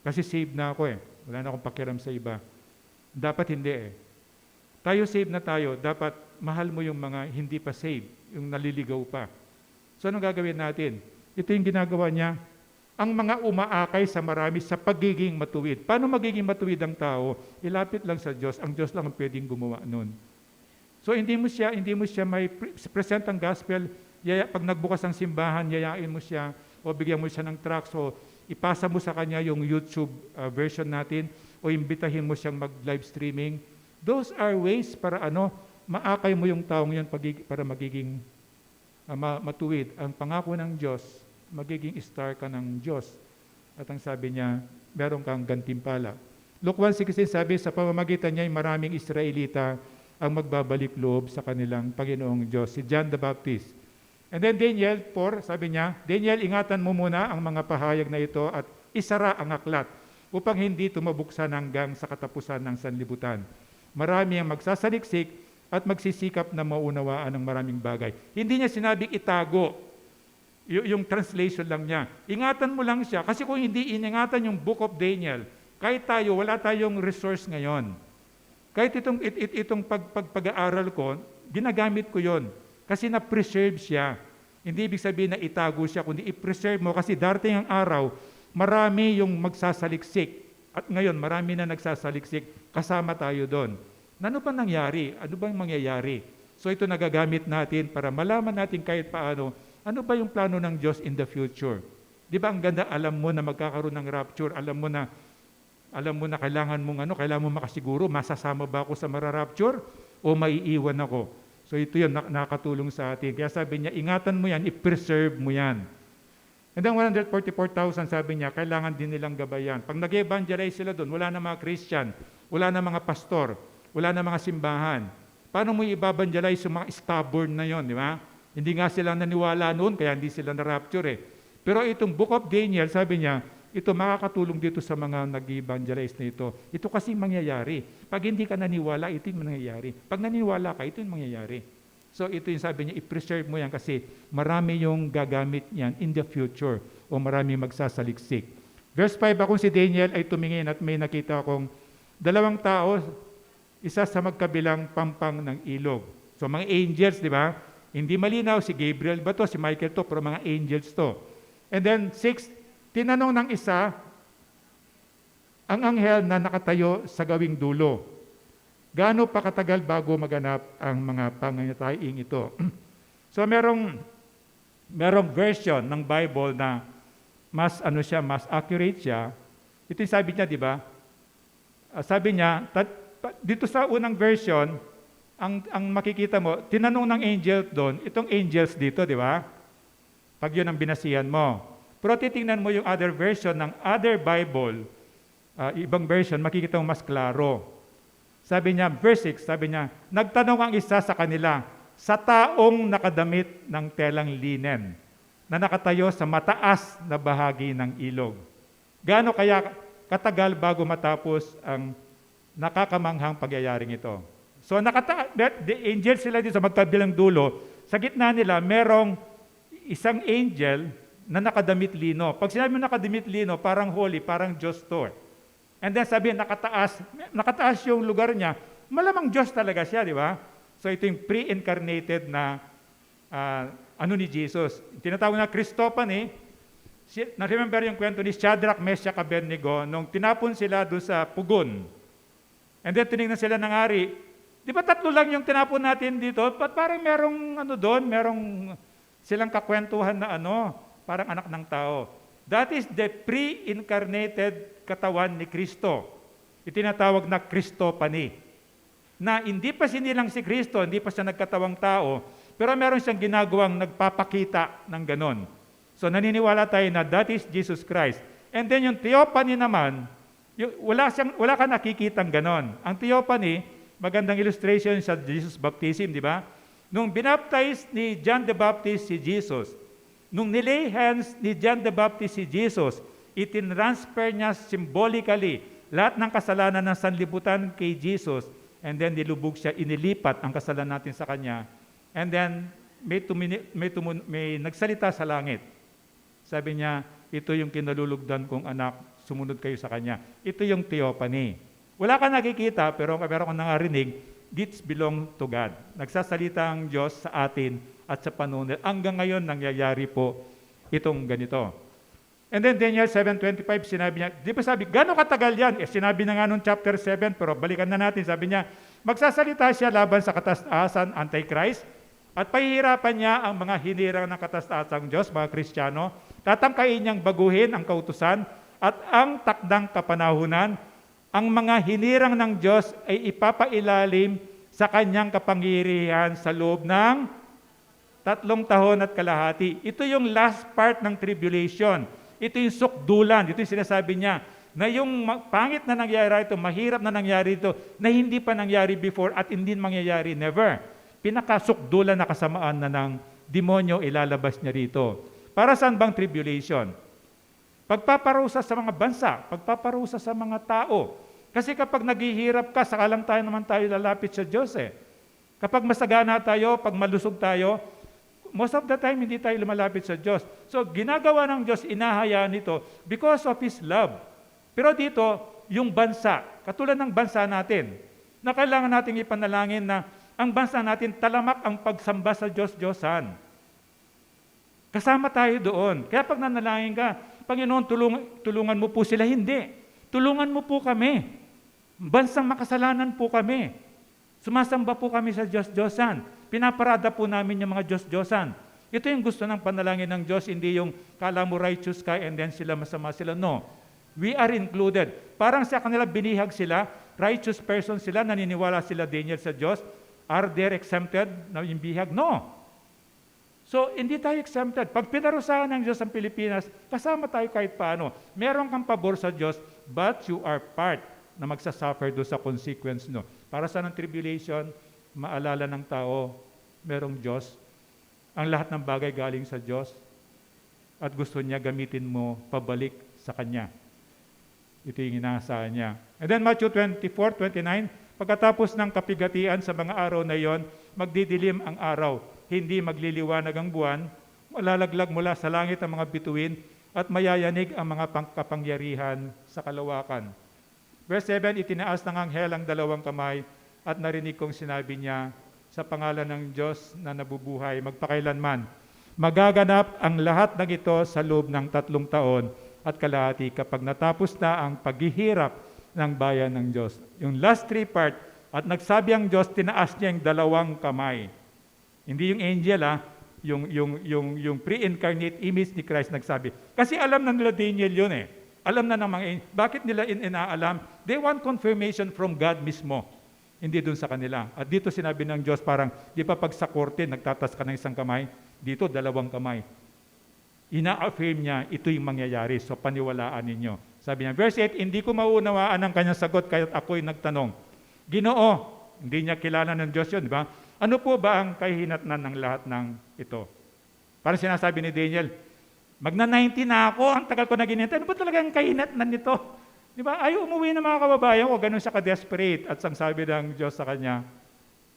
[SPEAKER 1] Kasi saved na ako Wala na akong pakiram sa iba. Dapat hindi Tayo saved na tayo, dapat mahal mo yung mga hindi pa saved, yung naliligaw pa. So anong gagawin natin? Ito yung ginagawa niya.
[SPEAKER 3] ang mga umaakay sa marami sa pagiging matuwid. Paano magiging matuwid ang tao? Ilapit lang sa Diyos. Ang Diyos lang ang pwedeng gumawa nun. So hindi mo siya may present ang gospel. Pag nagbukas ang simbahan, yayain mo siya o bigyan mo siya ng tract. So ipasa mo sa kanya yung YouTube version natin o imbitahin mo siyang mag-live streaming. Those are ways para maakay mo yung taong yun para magiging matuwid. Ang pangako ng Diyos, magiging star ka ng Diyos. At ang sabi niya, meron kang gantimpala. Luke 1:16 sabi, sa pamamagitan niya, maraming Israelita ang magbabalik loob sa kanilang Panginoong Diyos. Si John the Baptist. And then Daniel 4, sabi niya, Daniel, ingatan mo muna ang mga pahayag na ito at isara ang aklat upang hindi tumabuksan hanggang sa katapusan ng sanlibutan. Marami ang magsasaliksik at magsisikap na maunawaan ng maraming bagay. Hindi niya sinabing itago. Yung translation lang niya. Ingatan mo lang siya. Kasi kung hindi iningatan yung Book of Daniel, kahit tayo, wala tayong resource ngayon. Kahit itong pag-aaral ko, ginagamit ko yon kasi na-preserve siya. Hindi ibig sabihin na itago siya, kundi i-preserve mo kasi darating ang araw, marami yung magsasaliksik. At ngayon, marami na nagsasaliksik, kasama tayo doon. Ano ba nangyari? Ano bang mangyayari? So ito nagagamit natin para malaman natin kahit paano, ano ba yung plano ng Diyos in the future? Di ba ang ganda, alam mo na magkakaroon ng rapture, alam mo na kailangan mong makasiguro, masasama ba ako sa mararapture o maiiwan ako? So ito yun, nakakatulong sa atin. Kaya sabi niya, ingatan mo yan, i-preserve mo yan. And then 144,000 sabi niya, kailangan din nilang gabayan. Pag nag-evangelize sila doon, wala na mga Christian, wala na mga pastor, wala na mga simbahan. Paano mo i-evangelize yung mga stubborn na yon, di ba? Hindi nga sila naniwala noon, kaya hindi sila na-rapture eh. Pero itong Book of Daniel, sabi niya, ito makakatulong dito sa mga nag-evangelize na ito. Ito kasi mangyayari. Pag hindi ka naniwala, ito yung mangyayari. Pag naniwala ka, ito yung mangyayari. So ito yung sabi niya, i-preserve mo yan kasi marami yung gagamit niyan in the future o marami magsasaliksik. Verse 5, akong si Daniel ay tumingin at may nakita akong dalawang tao, isa sa magkabilang pampang ng ilog. So mga angels, di ba? Hindi malinaw si Gabriel ba to, si Michael to, pero mga angels to. And then 6, tinanong ng isa, ang anghel na nakatayo sa gawing dulo, gaano pa katagal bago maganap ang mga pangyayariing ito? So merong version ng Bible na mas accurate siya. Ito yung sabi niya, di ba? Sabi niya, dito sa unang version, ang makikita mo, tinanong ng angel doon, itong angels dito, di ba? Pag yun ang binasihan mo. Pero titingnan mo yung other version ng other Bible, ibang version, makikita mo mas klaro. Sabi niya, verse 6, sabi niya, nagtanong ang isa sa kanila, sa taong nakadamit ng telang linen, na nakatayo sa mataas na bahagi ng ilog. Gaano kaya katagal bago matapos ang nakakamanghang pagyayaring ito? So the angel sila dito sa magkabilang dulo, sa gitna nila merong isang angel na nakadamit lino. Pag sinabi mo nakadamit lino, parang holy, parang Diyos to. And then sabi, nakataas yung lugar niya, malamang Diyos talaga siya, di ba? So ito yung pre-incarnated na ni Jesus. Tinatawag na Christophany. Na-remember yung kwento ni Shadrach, Meshach, Abednego nung tinapon sila doon sa pugon. And then tinignan sila ng hari. Di ba 3 lang yung tinapon natin dito? But parang merong merong silang kakwentuhan na parang anak ng tao. That is the pre-incarnated katawan ni Kristo. Itinatawag na Christophany. Na hindi pa sinilang si Kristo, hindi pa siya nagkatawang tao, pero meron siyang ginagawang nagpapakita ng ganon. So naniniwala tayo na that is Jesus Christ. And then yung theophany naman, wala ka nakikitang ganon. Ang theophany, magandang illustration sa Jesus baptism, di ba? Nung binaptize ni John the Baptist si Jesus, nung nilay hands ni John the Baptist si Jesus, itinransfer niya symbolically lahat ng kasalanan ng sanlibutan kay Jesus, and then nilubog siya, inilipat ang kasalanan natin sa Kanya. And then may nagsalita sa langit. Sabi niya, ito yung kinalulugdan kong anak, sumunod kayo sa Kanya. Ito yung theophany. Wala ka nakikita, pero meron kang nangarinig, gifts belong to God. Nagsasalita ang Diyos sa atin at sa panunod. Hanggang ngayon, nangyayari po itong ganito. And then Daniel 7:25, sinabi niya, di ba sabi, gano'ng katagal yan? Sinabi na nga nung chapter 7, pero balikan na natin, sabi niya, magsasalita siya laban sa katastasan, Antichrist, at pahihirapan niya ang mga hinirang ng katastasang Diyos, mga Kristiyano, tatangkain niyang baguhin ang kautusan at ang takdang kapanahunan. Ang mga hinirang ng Diyos ay ipapailalim sa kanyang kapangyarihan sa loob ng 3 taon at kalahati. Ito yung last part ng tribulation. Ito yung sukdulan. Ito yung sinasabi niya na yung pangit na nangyari ito, mahirap na nangyari ito, na hindi pa nangyari before at hindi mangyayari, never. Pinakasukdulan na kasamaan na ng demonyo ilalabas niya rito. Para saan bang tribulation? Pagpaparusa sa mga bansa, pagpaparusa sa mga tao. Kasi kapag naghihirap ka, saka lang tayo lalapit sa Diyos eh. Kapag masagana tayo, pag malusog tayo, most of the time, hindi tayo lumalapit sa Diyos. So, ginagawa ng Diyos, inahayaan ito because of His love. Pero dito, yung bansa, katulad ng bansa natin, na kailangan nating ipanalangin na ang bansa natin talamak ang pagsamba sa Diyos-Diyosan. Kasama tayo doon. Kaya pag nanalangin ka, Panginoon, tulungan mo po sila. Hindi. Tulungan mo po kami. Bansang makasalanan po kami. Sumasamba po kami sa Diyos-Diyosan. Pinaparada po namin yung mga Diyos-Diyosan. Ito yung gusto ng panalangin ng Diyos, hindi yung kala mo righteous ka and then sila masama sila. No. We are included. Parang sa kanila binihag sila, righteous person sila, naniniwala sila Daniel sa Diyos. Are they exempted na yung bihag? No. So, hindi tayo exempted. Pag pinarusahan ng Diyos ang Pilipinas, kasama tayo kahit paano. Meron kang pabor sa Diyos, but you are part na magsasuffer doon sa consequence. No. Para sa ng tribulation, maalala ng tao, merong Diyos. Ang lahat ng bagay galing sa Diyos at gusto niya gamitin mo pabalik sa Kanya. Ito yung inaasahan niya. And then Matthew 24:29, pagkatapos ng kapigatian sa mga araw na iyon, magdidilim ang araw, hindi magliliwanag ang buwan, malalaglag mula sa langit ang mga bituin, at mayayanig ang mga kapangyarihan sa kalawakan. Verse 7, itinaas ng anghel ang 2 kamay, at narinig kong sinabi niya, sa pangalan ng Diyos na nabubuhay, magpakailanman, magaganap ang lahat ng ito sa loob ng 3 taon at kalahati kapag natapos na ang paghihirap ng bayan ng Diyos. Yung last 3 part, at nagsabi ang Diyos, tinaas niya yung 2 kamay. Hindi yung angel yung pre-incarnate image ni Christ nagsabi. Kasi alam na nila Daniel yun eh. Alam na ng mga angel. Bakit nila inaalam? They want confirmation from God mismo. Hindi dun sa kanila. At dito sinabi ng Diyos parang, di ba pag sa korte, nagtatas ka ng 1 kamay? Dito, 2 kamay. Ina-affirm niya, ito yung mangyayari. So, paniwalaan ninyo. Sabi niya, verse 8, hindi ko maunawaan ang kanyang sagot kahit ako'y nagtanong. Ginoo, hindi niya kilala ng Diyos yun, di ba? Ano po ba ang kahihinatnan ng lahat ng ito? Parang sinasabi ni Daniel, magna-90 na ako, ang tagal ko na ginintay. Ano ba talaga ang kahihinatnan nito? Di ba? Ayaw umuwi ng mga kababayan ko, ganun siya ka-desperate. At ang sabi ng Diyos sa kanya,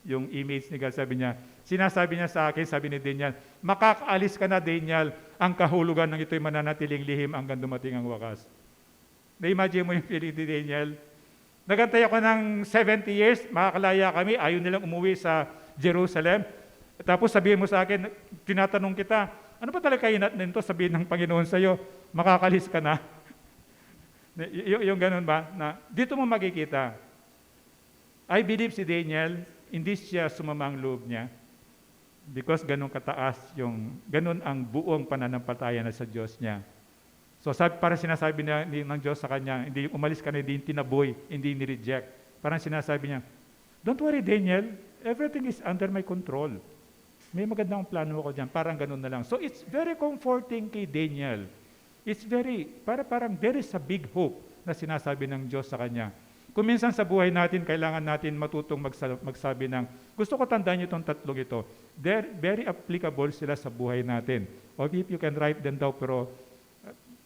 [SPEAKER 3] yung image ni God, sabi niya, sinasabi niya sa akin, sabi ni Daniel, makakaalis ka na, Daniel, ang kahulugan ng ito'y mananatiling lihim hanggang dumating ang wakas. Na-imagine mo yung feeling ni Daniel? Nagantay ako ng 70 years, makakalaya kami, ayaw nilang umuwi sa Jerusalem. Tapos sabihin mo sa akin, tinatanong kita, ano ba talaga kainat nito? Sabihin ng Panginoon sa iyo, makakalis ka na. yung ganun ba? Na, dito mo makikita. I believe si Daniel, hindi siya sumama ang loob niya because ganun kataas ganun ang buong pananampalataya na sa Diyos niya. So para sinasabi ng Diyos sa kanya, hindi umalis ka na, hindi tinaboy, hindi ni-reject. Parang sinasabi niya, don't worry Daniel, everything is under my control. May magandang plano ako dyan, parang ganun na lang. So it's very comforting kay Daniel. It's parang there is a big hope na sinasabi ng Diyos sa kanya. Kung minsan sa buhay natin, kailangan natin matutong magsabi ng, gusto ko tandaan niyo itong 3 ito. They're very applicable sila sa buhay natin. O if you can write them down, pero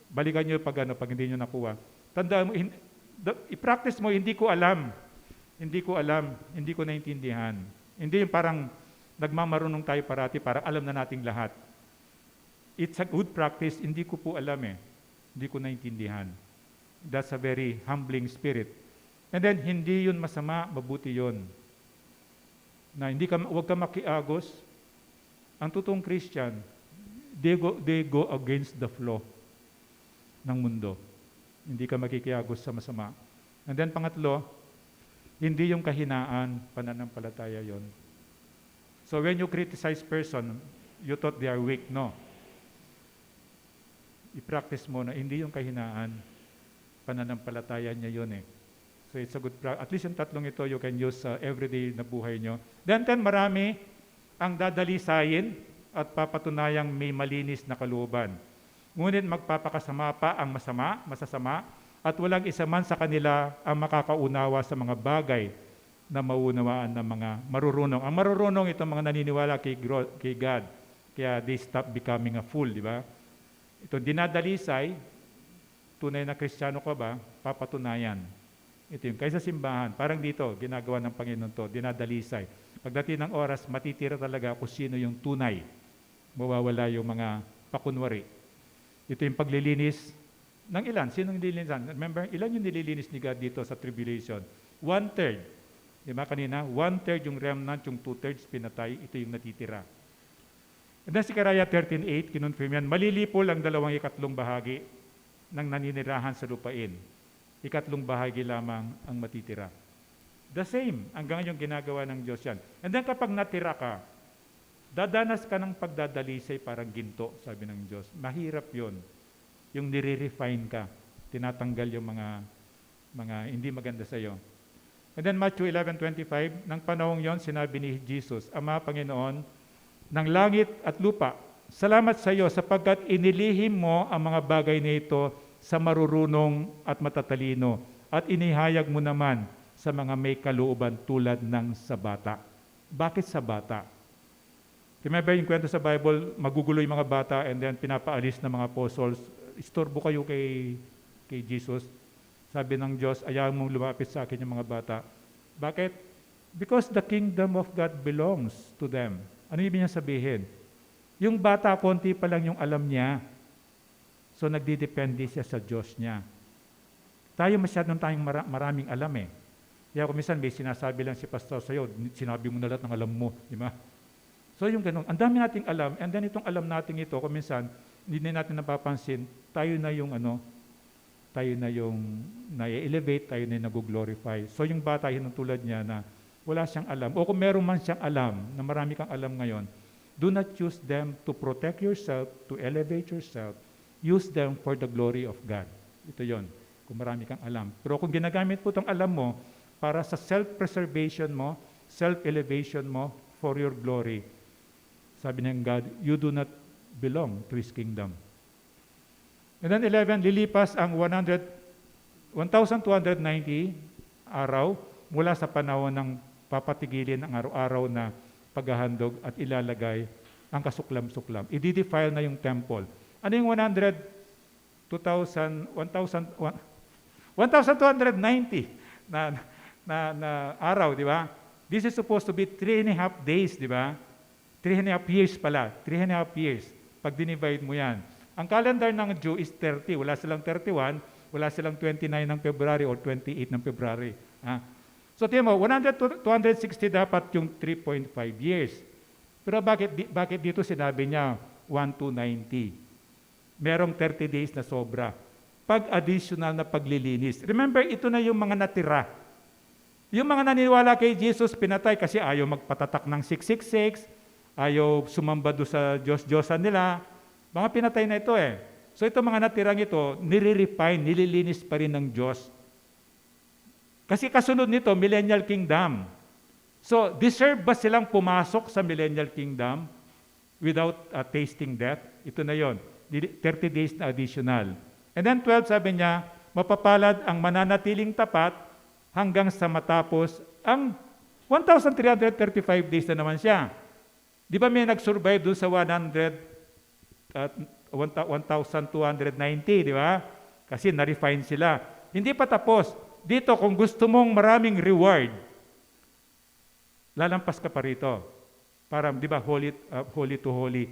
[SPEAKER 3] balikan niyo pag hindi niyo nakuha. Tandaan mo, i-practice mo, hindi ko alam, hindi ko naintindihan. Hindi yung parang nagmamarunong tayo parati, parang alam na nating lahat. It's a good practice, hindi ko po alam hindi ko naintindihan. That's a very humbling spirit. And then, hindi yun masama, mabuti yun. Na huwag ka makiagos. Ang totoong Christian, they go against the flow. ng mundo. Hindi ka makikiyagos sa masama. And then pangatlo, hindi yung kahinaan, pananampalataya yon. So when you criticize person, you thought they are weak. No. I-practice mo na hindi yung kahinaan, pananampalataya niya yun eh. So it's a good practice. At least yung tatlong ito you can use sa everyday na buhay nyo. Then marami ang dadalisayin at papatunayang may malinis na kalooban. Ngunit magpapakasama pa ang masasama, at walang isa man sa kanila ang makakaunawa sa mga bagay na maunawaan ng mga marurunong. Ang marurunong itong mga naniniwala kay God. Kaya they stop becoming a fool, di ba? Ito dinadalisay, tunay na Kristiyano ka ba, papatunayan. Ito yung kaysa simbahan, parang dito, ginagawa ng Panginoon to, dinadalisay. Pagdating ng oras, matitira talaga kung sino yung tunay. Mawawala yung mga pakunwari. Ito yung paglilinis ng ilan. Sinong nililinisan? Remember, ilan yung nililinis ni God dito sa tribulation? 1/3. Di ba kanina? 1/3 yung remnant, yung 2/3 pinatay, ito yung natitira. And then si Zechariah 13:8, kinonfirm yan, malilipol ang 2/3 bahagi ng naninirahan sa lupain. 1/3 bahagi lamang ang matitira. The same, hanggang yung ginagawa ng Diyos yan. And then kapag natira ka, dadanas ka ng pagdadalisay parang ginto, sabi ng Diyos. Mahirap yon. Yung nire-refine ka, tinatanggal yung mga hindi maganda sa iyo. And then Matthew 11:25, nang panahong yon, sinabi ni Jesus, Ama, Panginoon, ng langit at lupa, salamat sa iyo sapagkat inilihim mo ang mga bagay na ito sa marurunong at matatalino at inihayag mo naman sa mga may kalooban tulad ng sa bata. Bakit sa bata? Remember yung kwento sa Bible, magugulo yung mga bata and then pinapaalis ng mga apostles, istorbo kayo kay Jesus. Sabi ng Diyos, ayaw mong lumapit sa akin yung mga bata. Bakit? Because the kingdom of God belongs to them. Ano ibig niya sabihin? Yung bata, konti pa lang yung alam niya. So nagdidepende siya sa Diyos niya. Tayo masyadong tayong maraming alam eh. Kaya kung minsan may sinasabi lang si pastor sa'yo, sinabi mo na lahat ng alam mo. Di ba? So yung ganun, ang dami nating alam, and then itong alam nating ito, kung minsan, hindi na natin napapansin, tayo na yung na-elevate, tayo na yung nag-glorify. So yung bata, yun ang tulad niya na wala siyang alam. O kung meron man siyang alam, na marami kang alam ngayon, do not use them to protect yourself, to elevate yourself. Use them for the glory of God. Ito yon, kung marami kang alam. Pero kung ginagamit po itong alam mo para sa self-preservation mo, self-elevation mo, for your glory, sabi ng God, you do not belong to His kingdom. And then 11, lilipas ang 1,290 araw mula sa panahon ng papatigilin ang araw-araw na paghahandog at ilalagay ang kasuklam-suklam. I-defile na yung temple. Ano yung 1,290 na araw, di ba? This is supposed to be 3.5 days, di ba? 3.5 years pala. 3.5 years. Pag dinivide mo yan. Ang calendar ng Jew is 30. Wala silang 31, wala silang 29 ng February or 28 ng February. So, tingnan mo, 260 dapat yung 3.5 years. Pero bakit dito sinabi niya 1,290? Merong 30 days na sobra. Pag-additional na paglilinis. Remember, ito na yung mga natira. Yung mga naniniwala kay Jesus, pinatay kasi ayaw magpatatak ng 666, ayaw sumamba doon sa Diyos-Diyosan nila. Mga pinatay na ito eh. So ito mga natirang ito, nire-refine, nililinis pa rin ng Diyos. Kasi kasunod nito, millennial kingdom. So, deserve ba silang pumasok sa millennial kingdom without tasting death? Ito na yon, 30 days na additional. And then 12, sabi niya, mapapalad ang mananatiling tapat hanggang sa matapos ang 1,335 days na naman siya. Di ba may nag-survive doon sa 1,290, di ba? Kasi na-refine sila. Hindi pa tapos. Dito, kung gusto mong maraming reward, lalampas ka pa rito. Parang, di ba, holy to holy,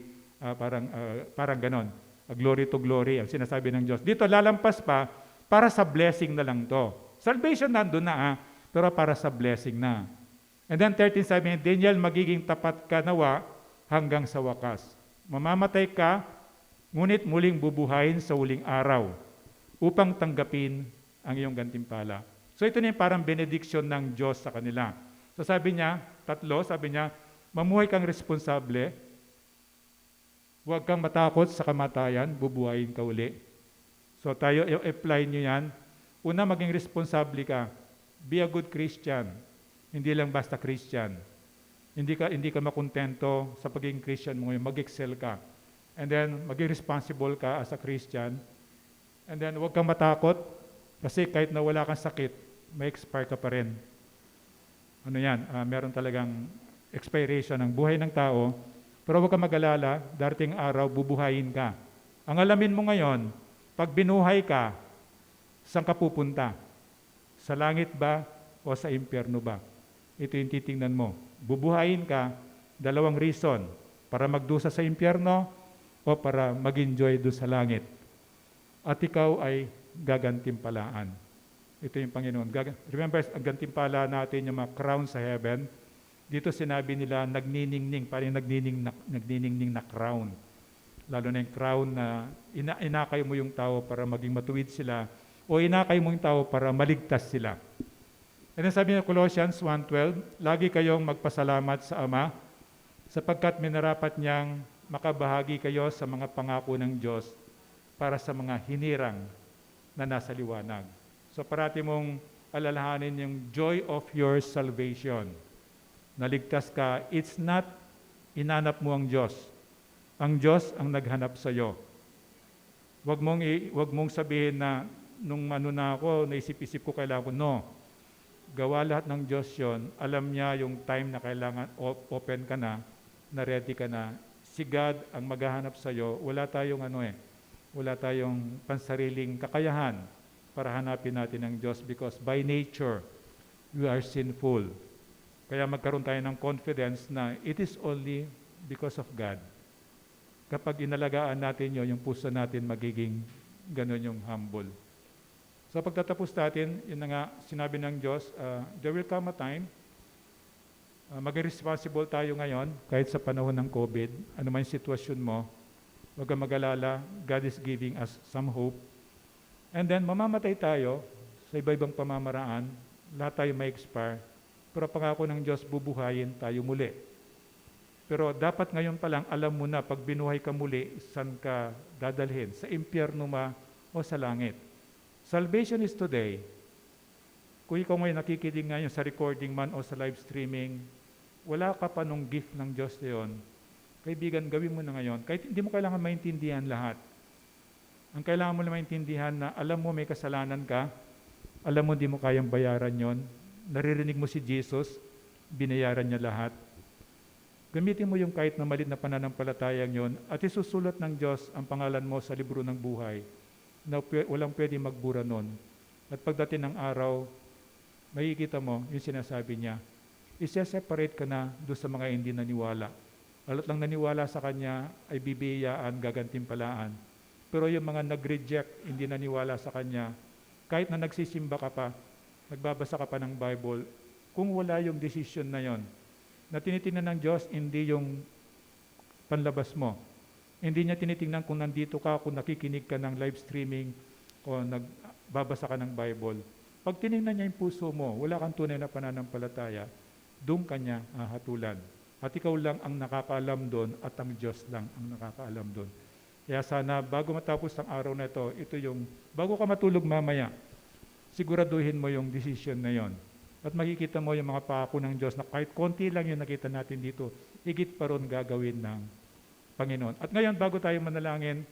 [SPEAKER 3] parang ganon. Glory to glory, ang sinasabi ng Diyos. Dito, lalampas pa, para sa blessing na lang to. Salvation nandun na, pero para sa blessing na. And then 13 sabi niya, Daniel, magiging tapat ka nawa hanggang sa wakas. Mamamatay ka, ngunit muling bubuhayin sa huling araw. upang tanggapin ang iyong gantimpala. So ito na yung parang benediction ng Diyos sa kanila. So sabi niya, sabi niya, mamuhay kang responsable, huwag kang matakot sa kamatayan, bubuhayin ka uli. So tayo, i-apply nyo yan. Una, maging responsable ka. Be a good Christian. Hindi lang basta Christian. Hindi ka makontento sa pagiging Christian mo ngayon, mag-excel ka. And then, maging responsible ka as a Christian. And then, huwag kang matakot kasi kahit na wala kang sakit, may expire ka pa rin. Ano yan? Meron talagang expiration ng buhay ng tao. Pero huwag kang mag-alala, darating araw, bubuhayin ka. Ang alamin mo ngayon, pag binuhay ka, saan ka pupunta? Sa langit ba o sa impyerno ba? Ito yung titingnan mo. Bubuhayin ka, dalawang reason. Para magdusa sa impyerno o para mag-enjoy doon sa langit. At ikaw ay gagantimpalaan. Ito yung Panginoon. Remember, ang gantimpala natin yung mga crown sa heaven. Dito sinabi nila, nagniningning, parang nagniningning na crown. Lalo na yung crown na inakay mo yung tao para maging matuwid sila o inakay mo yung tao para maligtas sila. And then sabi ng Colossians 1:12, lagi kayong magpasalamat sa Ama sapagkat minarapat niyang makabahagi kayo sa mga pangako ng Diyos para sa mga hinirang na nasa liwanag. So parati mong alalahanin yung joy of your salvation. Naligtas ka, it's not inanap mo ang Diyos. Ang Diyos ang naghanap sa iyo. Huwag mong sabihin na nung ano na ako, naisip-isip ko kailangan ko. No. Gawa lahat ng Diyos yon. Alam niya yung time na kailangan open ka na ready ka na. Si God ang maghahanap sa iyo. Wala tayong pansariling kakayahan para hanapin natin ang Diyos because by nature, we are sinful. Kaya magkaroon tayo ng confidence na it is only because of God. Kapag inalagaan natin yun, yung puso natin magiging ganun yung humble. So pagtatapos natin, yun na nga sinabi ng Diyos, there will come a time, maging responsible tayo ngayon, kahit sa panahon ng COVID, ano man yung sitwasyon mo, huwag kang mag-alala, God is giving us some hope. And then, mamamatay tayo sa iba-ibang pamamaraan, lahat tayo may expire, pero pangako ng Diyos, bubuhayin tayo muli. Pero dapat ngayon pa lang, alam mo na, pag binuhay ka muli, saan ka dadalhin? Sa impyerno ma o sa langit? Salvation is today. Kung ikaw ngayon nakikinig ngayon sa recording man o sa live streaming, wala ka pa nung gift ng Diyos na yun. Kaibigan, gawin mo na ngayon. Kahit hindi mo kailangan maintindihan lahat. Ang kailangan mo na maintindihan na alam mo may kasalanan ka, alam mo hindi mo kayang bayaran yon, naririnig mo si Jesus, binayaran niya lahat. Gamitin mo yung kahit na malit na pananampalatayang yon at isusulat ng Diyos ang pangalan mo sa libro ng buhay na walang pwede magbura nun. At pagdating ng araw, makikita mo yung sinasabi niya, isa-separate ka na doon sa mga hindi naniwala. Alat lang naniwala sa Kanya ay bibiyaan, gagantimpalaan. Pero yung mga nag-reject, hindi naniwala sa Kanya, kahit na nagsisimba ka pa, nagbabasa ka pa ng Bible, kung wala yung decision na yon, na tinitingnan ng Diyos, hindi yung panlabas mo. Hindi niya tinitingnan kung nandito ka, kung nakikinig ka ng live streaming, o nagbabasa ka ng Bible. Pag tinignan niya yung puso mo, wala kang tunay na pananampalataya, doon ka niya hatulan. At ikaw lang ang nakakaalam doon at ang Diyos lang ang nakakaalam doon. Kaya sana bago matapos ang araw na ito yung, bago ka matulog mamaya, siguraduhin mo yung decision na yon. At makikita mo yung mga pangako ng Diyos na kahit konti lang yung nakita natin dito, higit pa ron gagawin ng Panginoon. At ngayon, bago tayo manalangin,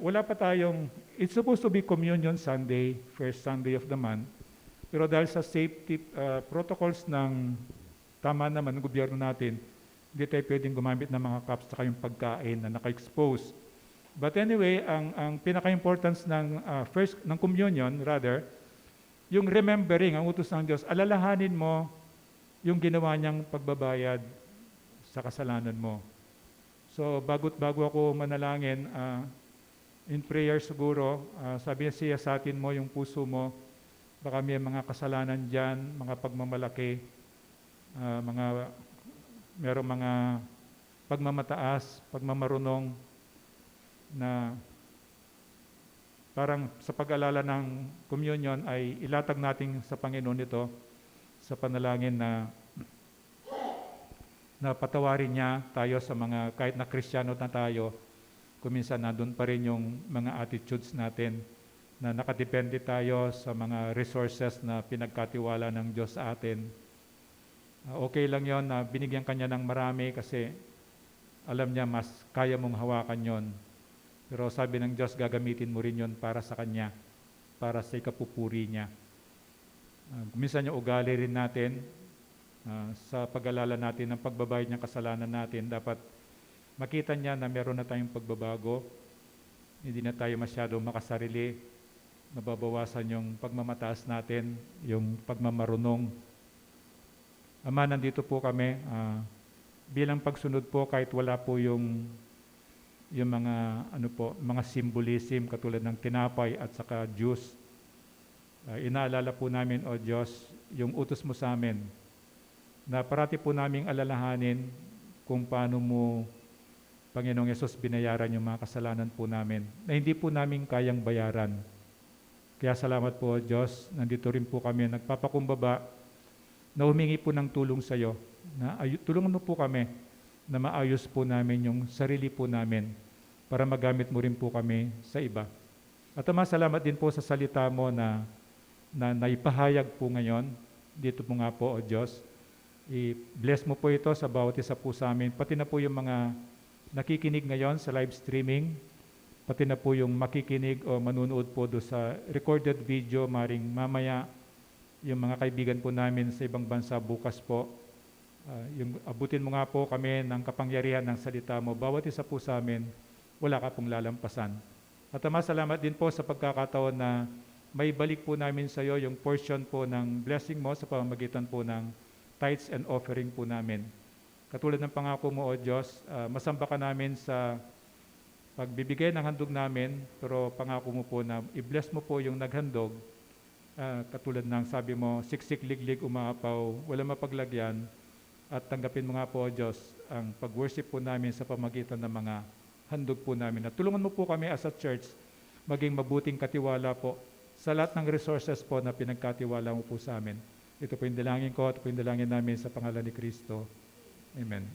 [SPEAKER 3] wala pa tayong, it's supposed to be Communion Sunday, first Sunday of the month, pero dahil sa safety protocols ng tama naman ng gobyerno natin, hindi tayo pwedeng gumamit ng mga cups sa kayong pagkain na naka-expose. But anyway, ang pinaka-importance ng communion, rather, yung remembering, ang utos ng Diyos, alalahanin mo yung ginawa niyang pagbabayad sa kasalanan mo. So, bago ako manalangin, in prayer siguro, sabi siya sa atin mo yung puso mo, baka may mga kasalanan dyan, mga pagmamalaki, merong mga pagmamataas, pagmamarunong na parang sa pag-alala ng communion ay ilatag natin sa Panginoon ito sa panalangin na patawarin niya tayo sa mga, kahit na Kristiyano na tayo, kuminsan nandun pa rin yung mga attitudes natin na nakadepende tayo sa mga resources na pinagkatiwala ng Diyos sa atin. Okay lang yon na binigyan kanya ng marami kasi alam niya mas kaya mong hawakan yon. Pero sabi ng Diyos, gagamitin mo rin yon para sa Kanya, para sa ikapupuri niya. Minsan yung ugali rin natin, sa pag-alala natin ng pagbabayad ng kasalanan natin, dapat makita niya na meron na tayong pagbabago, hindi na tayo masyado makasarili, nababawasan yung pagmamataas natin, yung pagmamarunong. Ama, nandito po kami, bilang pagsunod po kahit wala po yung mga symbolism katulad ng tinapay at saka juice. Inaalala po namin, O Diyos, yung utos mo sa amin na parati po naming alalahanin kung paano mo, Panginoong Yesus, binayaran yung mga kasalanan po namin na hindi po namin kayang bayaran. Kaya salamat po, O Diyos, nandito rin po kami nagpapakumbaba na humingi po ng tulong sa iyo, na tulungan mo po kami na maayos po namin yung sarili po namin para magamit mo rin po kami sa iba. At Ama, salamat din po sa salita mo na naipahayag po ngayon. Dito po nga po, O Diyos. I-bless mo po ito sa bawat isa po sa amin. Pati na po yung mga nakikinig ngayon sa live streaming. Pati na po yung makikinig o manunood po do sa recorded video, maring mamaya yung mga kaibigan po namin sa ibang bansa bukas po. Yung abutin mo nga po kami ng kapangyarihan ng salita mo. Bawat isa po sa amin, wala ka pong lalampasan. At Ama, salamat din po sa pagkakataon na may balik po namin sa iyo yung portion po ng blessing mo sa pamamagitan po ng tithes and offering po namin. Katulad ng pangako mo, O Diyos, masamba ka namin sa pagbibigay ng handog namin, pero pangako mo po na i-bless mo po yung naghandog. Katulad ng sabi mo, siksik, liglig, umaapaw, wala mapaglagyan, at tanggapin mo nga po, O Diyos, ang pag-worship po namin sa pamagitan ng mga handog po namin. At tulungan mo po kami as a church, maging mabuting katiwala po sa lahat ng resources po na pinagkatiwala mo po sa amin. Ito po yung dalangin ko, ito po yung dalangin namin sa pangalan ni Kristo. Amen.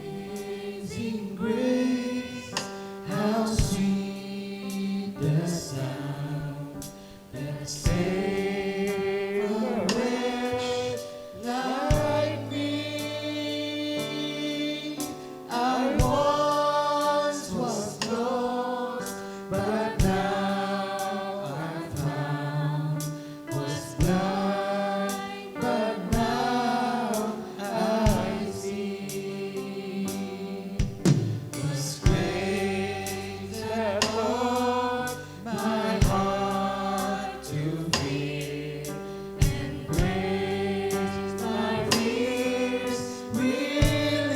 [SPEAKER 2] Amazing grace, how sweet the sound that saved a wretch like me. I once was lost, but now I'm found. Was blind, but now I see. Was grace that brought my heart to fear, and grace my fears relieved.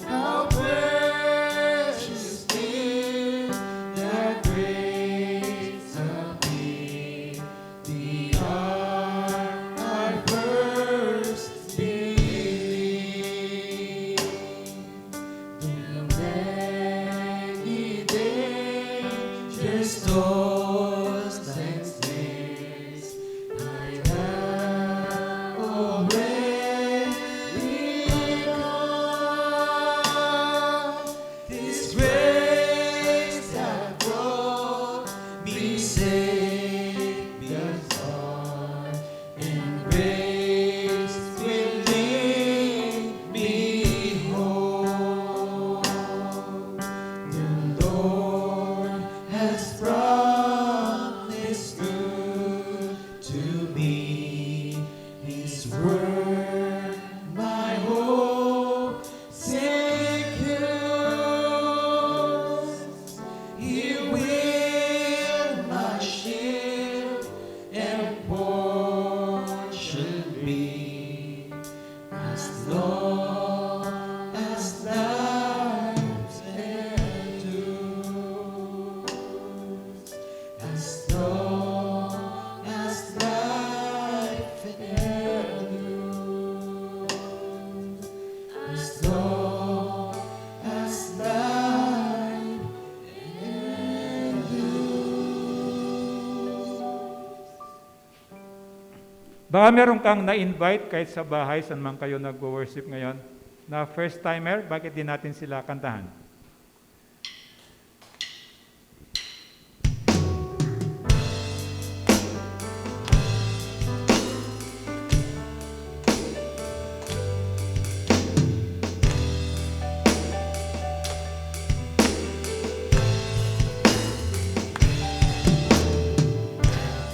[SPEAKER 2] How precious did that grace appear, the hour I first believed. In many dangers, toils, and snares, I have already come. This grace that brought me Savior's heart, and grace will lead me home. The Lord has brought
[SPEAKER 3] Baka meron kang na-invite kahit sa bahay, saan man kayo nag-worship ngayon, na first timer, bakit di natin sila kantahan?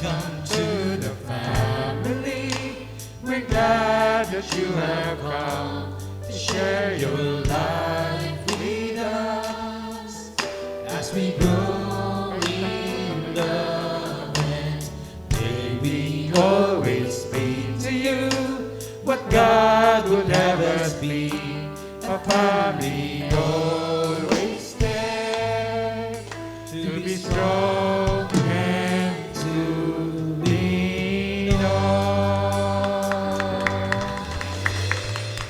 [SPEAKER 2] Come to the family. We're glad that you have come to share your life with us. As we grow in love and may we always speak to you what God would have us be. A family always there to be strong and to lean on.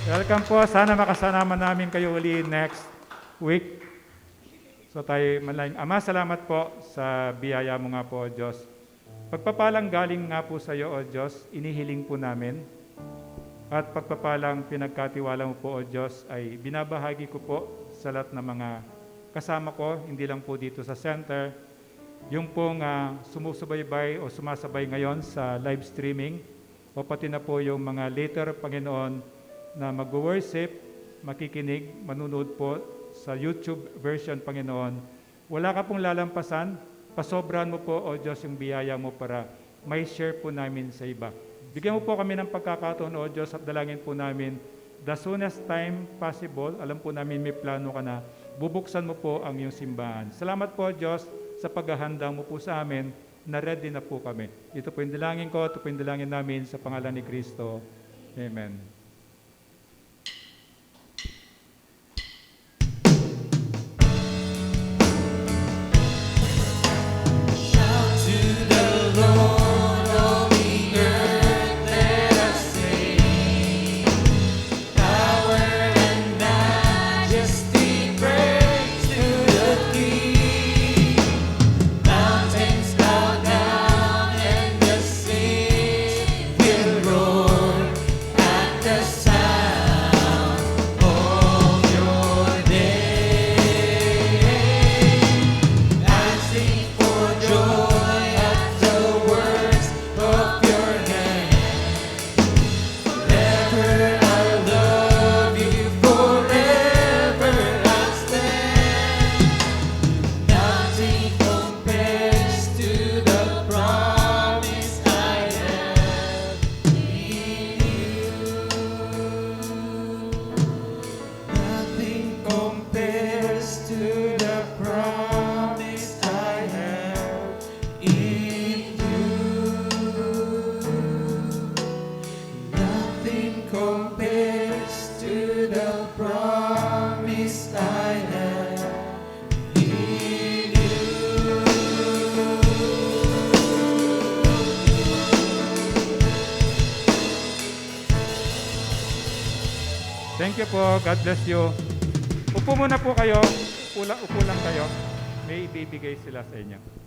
[SPEAKER 3] Welcome po. Sana makasama namin kayo uli next week. So tayo malaking Ama, salamat po sa biyaya mo nga po, O Diyos. Pagpapalang galing nga po sa iyo, O Diyos, inihiling po namin. At pagpapalang pinagkatiwala mo po, O Diyos, ay binabahagi ko po sa lahat ng mga kasama ko, hindi lang po dito sa center, yung pong sumusubaybay o sumasabay ngayon sa live streaming, o pati na po yung mga later, Panginoon, na mag-worship, makikinig, manunood po sa YouTube version, Panginoon. Wala ka pong lalampasan, pasobran mo po, O Diyos, yung biyaya mo para may share po namin sa iba. Bigyan mo po kami ng pagkakataon, O Diyos, at dalangin po namin the soonest time possible. Alam po namin may plano ka na. Bubuksan mo po ang iyong simbahan. Salamat po, Diyos, sa paghahanda mo po sa amin na ready na po kami. Ito po yung dalangin ko, ito po yung dalangin namin sa pangalan ni Kristo. Amen.
[SPEAKER 2] Shout to the Lord, all the earth, let us sing. Power and majesty, praise to the King. Mountains bow down and the seas will roar at the sound of your name. I sing for joy at the words of your hand. Forever I'll love you, forever I'll stand. Nothing compares to the promise I have in you. Nothing compares to the promise I have in you. Nothing compares to the promise I have in you.
[SPEAKER 3] Thank you po. God bless you. Upo muna po kayo. Upo lang kayo. May ibibigay sila sa inyo.